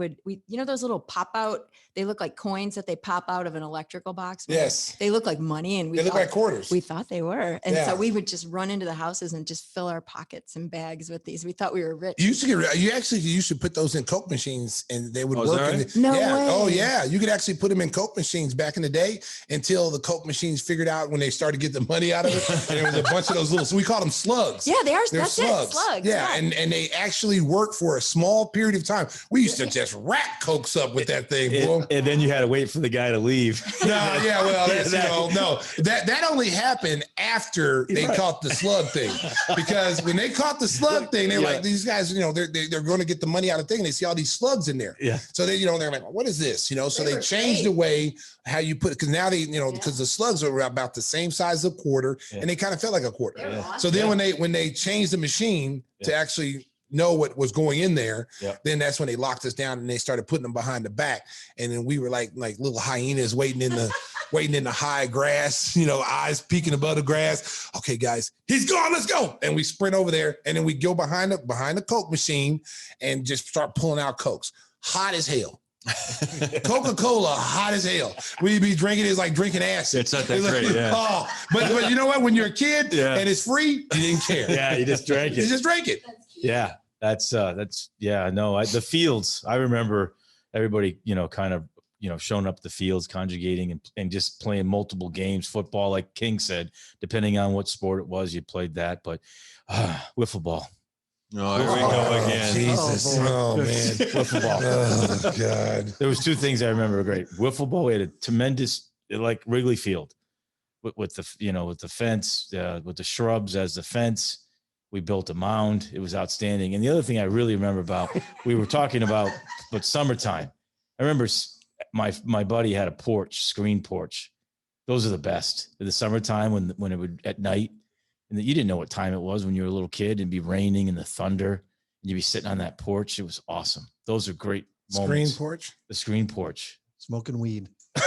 those little pop out, they look like coins that they pop out of an electrical box. Yes. They look like money, and they look like quarters. We thought they were. And so we would just run into the houses and just fill our pockets and bags with these. We thought we were rich. You used to put those in Coke machines and they would work. Right? No way. Oh yeah. You could actually put them in Coke machines back in the day until the Coke machines figured out when they started to get the money out of it. And there was a bunch of those little, so we call them slugs. Yeah, they are. They're slugs. Slugs. Yeah. And they actually work for a small period of time. We used to just rack Cokes up with that thing, boy. And then you had to wait for the guy to leave. That only happened after they caught the slug thing, because when they caught the slug thing, they're like, these guys, they're going to get the money out of the thing. And they see all these slugs in there. Yeah. So they're like, what is this? So they changed the way how you put it, because now because the slugs are about the same size of a quarter, and they kind of felt like a quarter. Yeah. So then when they changed the machine to actually know what was going in there, then that's when they locked us down and they started putting them behind the back, and then we were like little hyenas waiting in the waiting in the high grass, eyes peeking above the grass. Okay, guys, he's gone. Let's go. And we sprint over there, and then we go behind the Coke machine and just start pulling out Cokes. Hot as hell. Coca-Cola, hot as hell. We'd be drinking it's like drinking acid. It's not that great, yeah. Oh, but you know what? When you're a kid and it's free, you didn't care. Yeah, you just drank it. You just drank it. Yeah, the fields. I remember everybody, kind of, showing up the fields, conjugating and just playing multiple games, football, like King said, depending on what sport it was, you played that. But wiffle ball. Oh, here we go again. Jesus. Oh, man. Wiffle ball. Oh, God. There was two things I remember great. Wiffle ball, we had a tremendous, like Wrigley Field with the fence, with the shrubs as the fence. We built a mound. It was outstanding. And the other thing I really remember about, we were talking about, but summertime. I remember my buddy had a screen porch. Those are the best. In the summertime when it would at night, and you didn't know what time it was when you were a little kid. It'd be raining and the thunder, and you'd be sitting on that porch. It was awesome. Those are great moments. Screen porch? The screen porch. Smoking weed. Wow.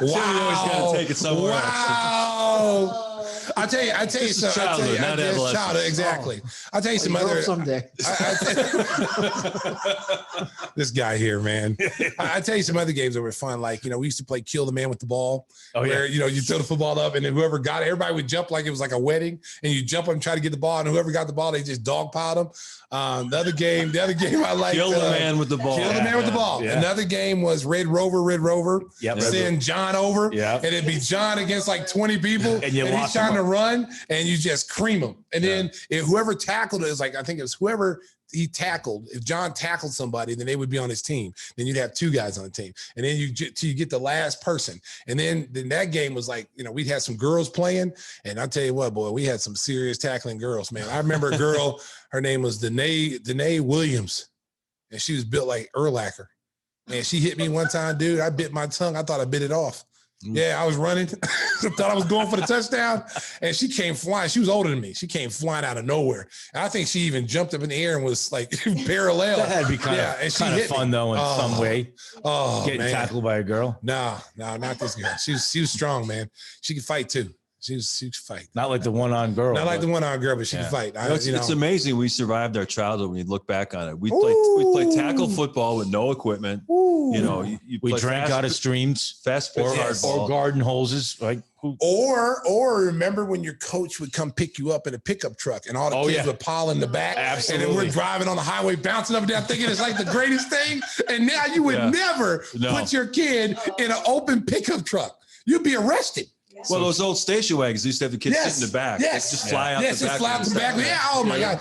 Always got to take it somewhere else. I'll tell you something. Childhood, exactly. I'll tell you some other. Someday. This guy here, man. I tell you some other games that were fun. Like, we used to play Kill the Man with the Ball. Oh, yeah. Where, you throw the football up and then whoever got it, everybody would jump like it was like a wedding. And you jump up and try to get the ball. And whoever got the ball, they just dogpiled them. The other game I liked. Kill the Man with the Ball. Kill the Man with the Ball. Yeah. Another game was Red Rover. Yep. Send John over. Yep. And it'd be John against like 20 people. And he's trying to run and you just cream him. And then if whoever tackled it is like, I think it was whoever he tackled. If John tackled somebody, then they would be on his team. Then you'd have two guys on the team. And then you get the last person. And then that game was like, we'd have some girls playing. And I'll tell you what, boy, we had some serious tackling girls, man. I remember a girl, her name was Danae Williams. And she was built like Urlacher. And she hit me one time, dude. I bit my tongue. I thought I bit it off. Yeah, I was running. Thought I was going for the touchdown. And she came flying. She was older than me. She came flying out of nowhere. And I think she even jumped up in the air and was like parallel. That had to be kind of fun, though, in some way. Oh, getting tackled by a girl. No, not this girl. She was strong, man. She could fight too. She could fight. Not like the one-on girl. Not like the one-on girl, but she could fight. It's amazing we survived our childhood when you look back on it. We played tackle football with no equipment. We drank out of streams, fast pitch, or garden hoses. Like, or remember when your coach would come pick you up in a pickup truck and all the kids would pile in the back. Absolutely. And then we're driving on the highway, bouncing up and down, thinking it's like the greatest thing. And now you would never put your kid in an open pickup truck. You'd be arrested. Well, those old station wagons used to have the kids sit in the back. Yes. Just fly out the back. Just fly out the back. Yeah. Oh my God.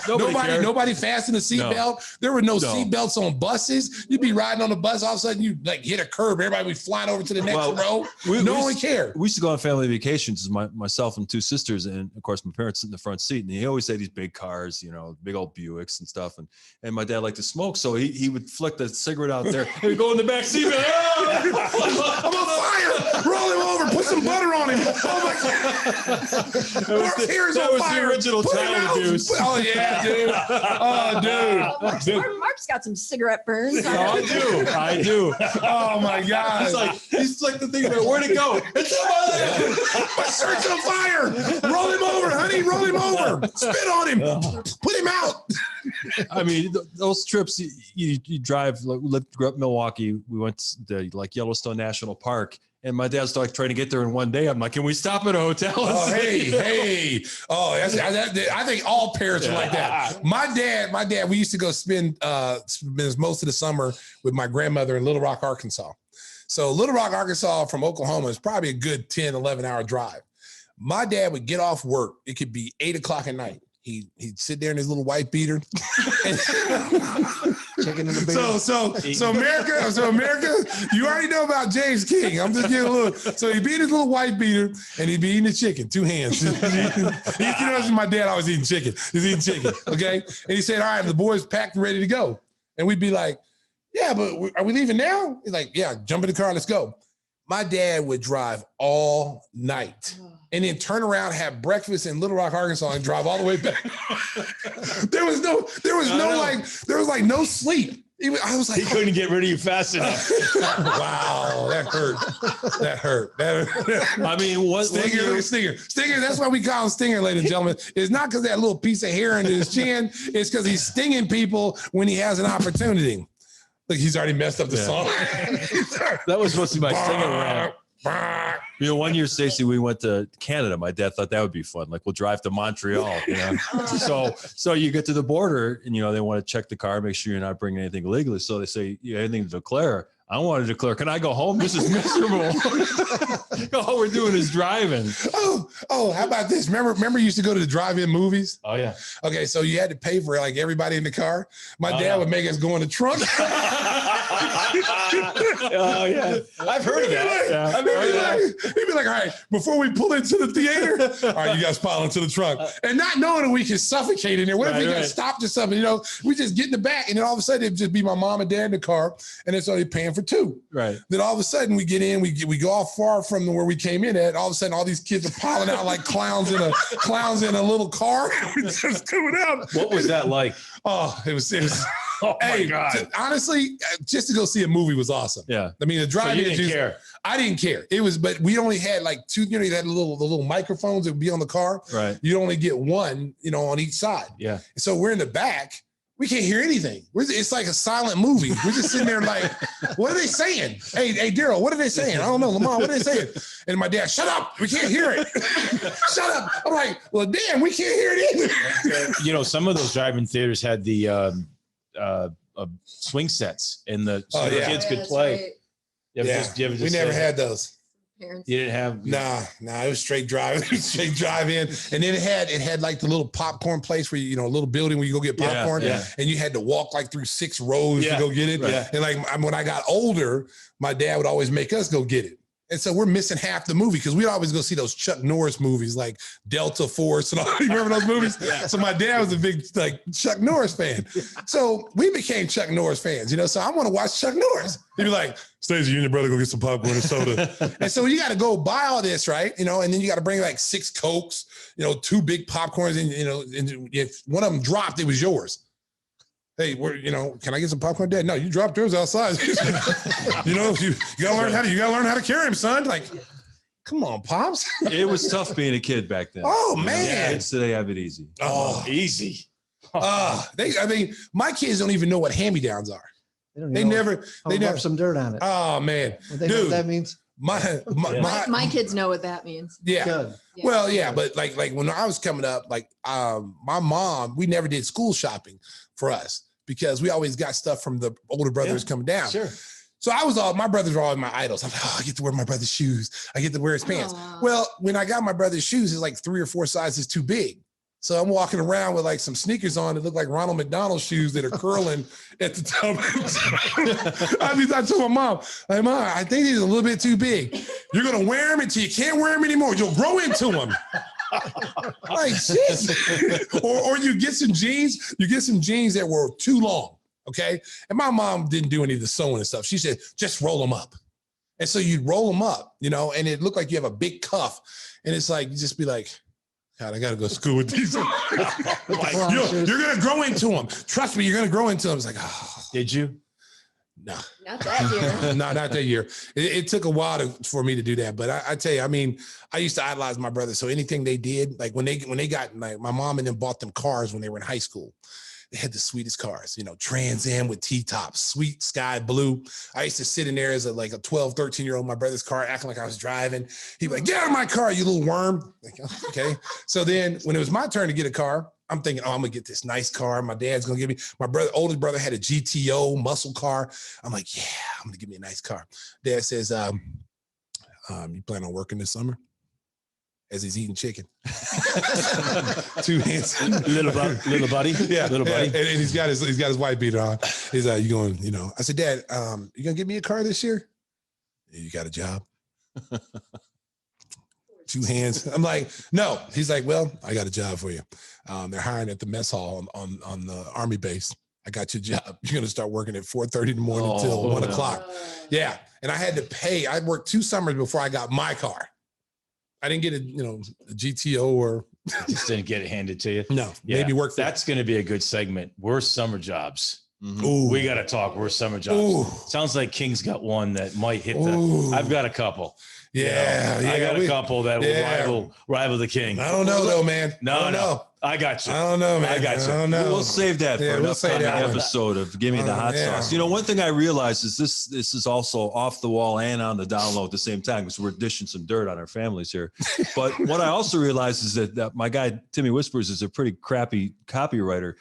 Nobody fastened the seatbelt. There were no seatbelts on buses. You'd be riding on the bus. All of a sudden you like hit a curb. Everybody would be flying over to the next row. No one cared. We used to go on family vacations, myself and two sisters. And of course my parents sit in the front seat, and he always had these big cars, big old Buicks and stuff. And my dad liked to smoke. So he would flick the cigarette out there and go in the back seat. I'm on fire. Roll him over. Put some butter on him. Oh my God. That was the original child abuse. Oh yeah, dude. Oh, dude. Mark's got some cigarette burns. I do. Oh my God. He's like the thing about where'd it go? It's on my lip. My shirt's on fire. Roll him over, honey. Roll him over. Spit on him. Put him out. I mean, those trips you drive. Grew up in Milwaukee. We went to Yellowstone National Park. And my dad's like trying to get there in one day. I'm like, can we stop at a hotel? Oh, hey. Oh, I think all parents are like that. My dad, we used to go spend most of the summer with my grandmother in Little Rock, Arkansas. So Little Rock, Arkansas from Oklahoma is probably a good 10, 11-hour drive. My dad would get off work. It could be 8 o'clock at night. He'd sit there in his little white beater. Chicken in the beer. So America, you already know about James King. I'm just getting a little. So he'd be in his little white beater and he'd be eating the chicken, 2 hands. My dad always eating chicken. He's eating chicken. Okay. And he said, all right, the boys packed and ready to go. And we'd be like, yeah, but are we leaving now? He's like, yeah, jump in the car. Let's go. My dad would drive all night and then turn around, have breakfast in Little Rock, Arkansas, and drive all the way back. There was no sleep. I was like, he couldn't get rid of you fast enough. Wow, that hurt. That hurt. I mean, what Stinger? Look at Stinger. Stinger. That's why we call him Stinger, ladies and gentlemen. It's not because that little piece of hair under his chin. It's because he's stinging people when he has an opportunity. Look, he's already messed up the song. That was supposed to be my Stinger rap. You know, one year, Stacey, we went to Canada. My dad thought that would be fun. Like, we'll drive to Montreal, you know. So you get to the border, and you know they want to check the car, make sure you're not bringing anything illegally. So they say, "You have anything to declare?" I don't want to declare. Can I go home? This is miserable. All we're doing is driving. Oh, how about this? Remember you used to go to the drive-in movies? Oh yeah. Okay, so you had to pay for like everybody in the car. My dad would make us go in the trunk. Oh yeah, I've heard of that. He'd be like, all right, before we pull into the theater, all right, you guys pile into the trunk. And not knowing that we could suffocate in there. What if we got stopped or something? You know, we just get in the back, and then all of a sudden it'd just be my mom and dad in the car, and it's only paying for two. Right. Then all of a sudden we get in, we go off far from where we came in at. All of a sudden all these kids are piling out like clowns in a little car. Just coming out. What was that like? Oh, it was Oh my God. Honestly, just to go see a movie was awesome. Yeah. I mean, the drive-in. So you didn't care. I didn't care. It was, but we only had like two, you know, you had the little microphones that would be on the car. Right. You only get one, you know, on each side. Yeah. So we're in the back. We can't hear anything. It's like a silent movie. We're just sitting there like, what are they saying? Hey, Daryl, what are they saying? I don't know. Lamont, what are they saying? And my dad, shut up. We can't hear it. Shut up. I'm like, well, damn, we can't hear it either. You know, some of those drive-in theaters had the swing sets, and the kids could play. Right. We never had those. Parents. You didn't have Nah, it was straight drive. Straight drive-in. And then it had like the little popcorn place where you know, a little building where you go get popcorn. Yeah. And you had to walk like through 6 rows to go get it. Right. And like when I got older, my dad would always make us go get it. And so we're missing half the movie because we'd always go see those Chuck Norris movies like Delta Force and all. You remember those movies? So my dad was a big like Chuck Norris fan. So we became Chuck Norris fans, you know. So I want to watch Chuck Norris. He'd be like, Stacey, you and your brother go get some popcorn and soda. And so you got to go buy all this, right? You know, and then you got to bring like 6 Cokes, you know, 2 big popcorns, and you know, and if one of them dropped, it was yours. Hey, can I get some popcorn, Dad? No, you dropped yours outside. You know, you gotta learn how to carry him, son. Like, come on, Pops. It was tough being a kid back then. Oh You know, man. kids today have it easy. Oh, easy. I mean, my kids don't even know what hand-me-downs are. They never rub some dirt on it. Oh man. They know what that means. My kids know what that means. Yeah. Good. Well, yeah, but like when I was coming up, like my mom, we never did school shopping for us because we always got stuff from the older brothers coming down. Sure. So my brothers were all my idols. I'm like, oh, I get to wear my brother's shoes. I get to wear his pants. Aww. Well, when I got my brother's shoes, it's like 3 or 4 sizes too big. So I'm walking around with like some sneakers on that look like Ronald McDonald shoes that are curling at the top. I told my mom, like, Mom, I think these are a little bit too big. You're going to wear them until you can't wear them anymore. You'll grow into them. Like, shit. Or you get some jeans that were too long. Okay. And my mom didn't do any of the sewing and stuff. She said, just roll them up. And so you'd roll them up, you know, and it looked like you have a big cuff. And it's like, you just be like, God, I got to go to school with these. You're going to grow into them. Trust me, you're going to grow into them. It's like, oh. Did you? No. Not that year. No, not that year. It took a while for me to do that. But I tell you, I mean, I used to idolize my brother. So anything they did, like when they got, like my mom and them bought them cars when they were in high school. They had the sweetest cars, you know, Trans Am with T-tops, sweet sky blue. I used to sit in there as like a 12, 13-year-old, my brother's car, acting like I was driving. He'd be like, get out of my car, you little worm. Like, okay. So then when it was my turn to get a car, I'm thinking, oh, I'm going to get this nice car. My dad's going to give me, oldest brother had a GTO muscle car. I'm like, yeah, I'm going to give me a nice car. Dad says, you plan on working this summer? As he's eating chicken. 2 hands. Little buddy. Yeah. Little buddy. And he's got his white beater on. He's like, you going, you know. I said, Dad, you gonna give me a car this year? You got a job? 2 hands. I'm like, no. He's like, well, I got a job for you. They're hiring at the mess hall on the Army base. I got your job. You're gonna start working at 4:30 in the morning until 1 o'clock. Yeah. And I had to pay. I worked 2 summers before I got my car. I didn't get a GTO or just didn't get it handed to you. No, yeah. maybe work. That's going to be a good segment. Worst summer jobs. Ooh. We got to talk. We're summer jobs. Ooh. Sounds like King's got one that might hit Ooh. I've got a couple. Yeah, I got a couple that will rival the King. I don't know though, man. No. I got you. I don't know, man. I got you. I don't know. We'll save that for an upcoming episode of Give Me the Hot Yeah. Sauce. You know, one thing I realized is this is also off the wall and on the download at the same time because we're dishing some dirt on our families here. But what I also realized is that my guy, Timmy Whispers, is a pretty crappy copywriter.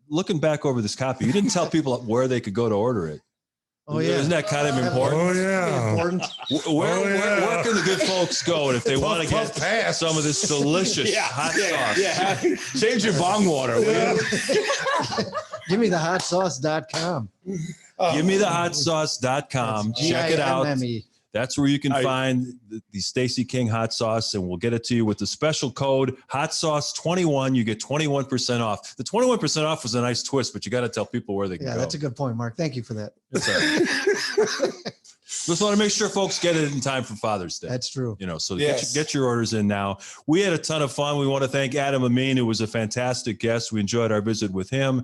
Looking back over this copy, you didn't tell people where they could go to order it. Oh, yeah. Isn't that kind of important? Oh, yeah. Important. Where can the good folks go? And if they want to get pass. some of this delicious hot sauce. Yeah. Change your bong water. Give me the hotsauce.com. Give me the hotsauce.com. Check it out. GIMME. That's where you can find the Stacey King hot sauce, and we'll get it to you with the special code Hot Sauce 21. You get 21% off. The 21% off was a nice twist, but you got to tell people where they can go. Yeah, that's a good point, Mark. Thank you for that. That's all right. Just want to make sure folks get it in time for Father's Day. That's true. You know, so get your orders in now. We had a ton of fun. We want to thank Adam Amin, who was a fantastic guest. We enjoyed our visit with him.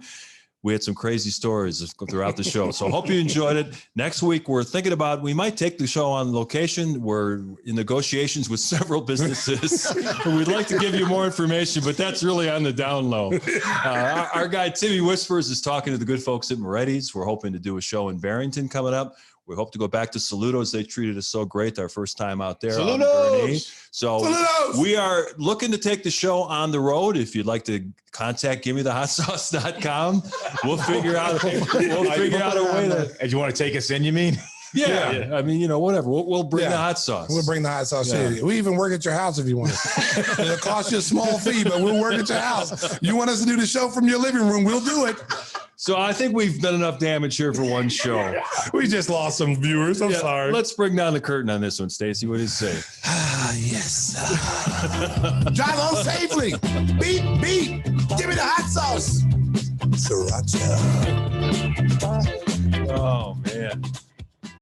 We had some crazy stories throughout the show. So I hope you enjoyed it. Next week, we're thinking about, we might take the show on location. We're in negotiations with several businesses. We'd like to give you more information, but that's really on the down low. Our guy, Timmy Whispers, is talking to the good folks at Moretti's. We're hoping to do a show in Barrington coming up. We hope to go back to Saludos. They treated us so great our first time out there. So we are looking to take the show on the road. If you'd like to contact gimmethehot.com, we'll figure out a way to. And you want to take us in, you mean? Yeah. I mean, you know, whatever. We'll bring the hot sauce. We'll bring the hot sauce. Yeah. We even work at your house if you want. It'll cost you a small fee, but we'll work at your house. You want us to do the show from your living room, we'll do it. So I think we've done enough damage here for one show. We just lost some viewers. I'm sorry. Let's bring down the curtain on this one, Stacey. What do you say? Yes. Drive home safely. Beep, beep. Give me the hot sauce. Sriracha. Oh, man.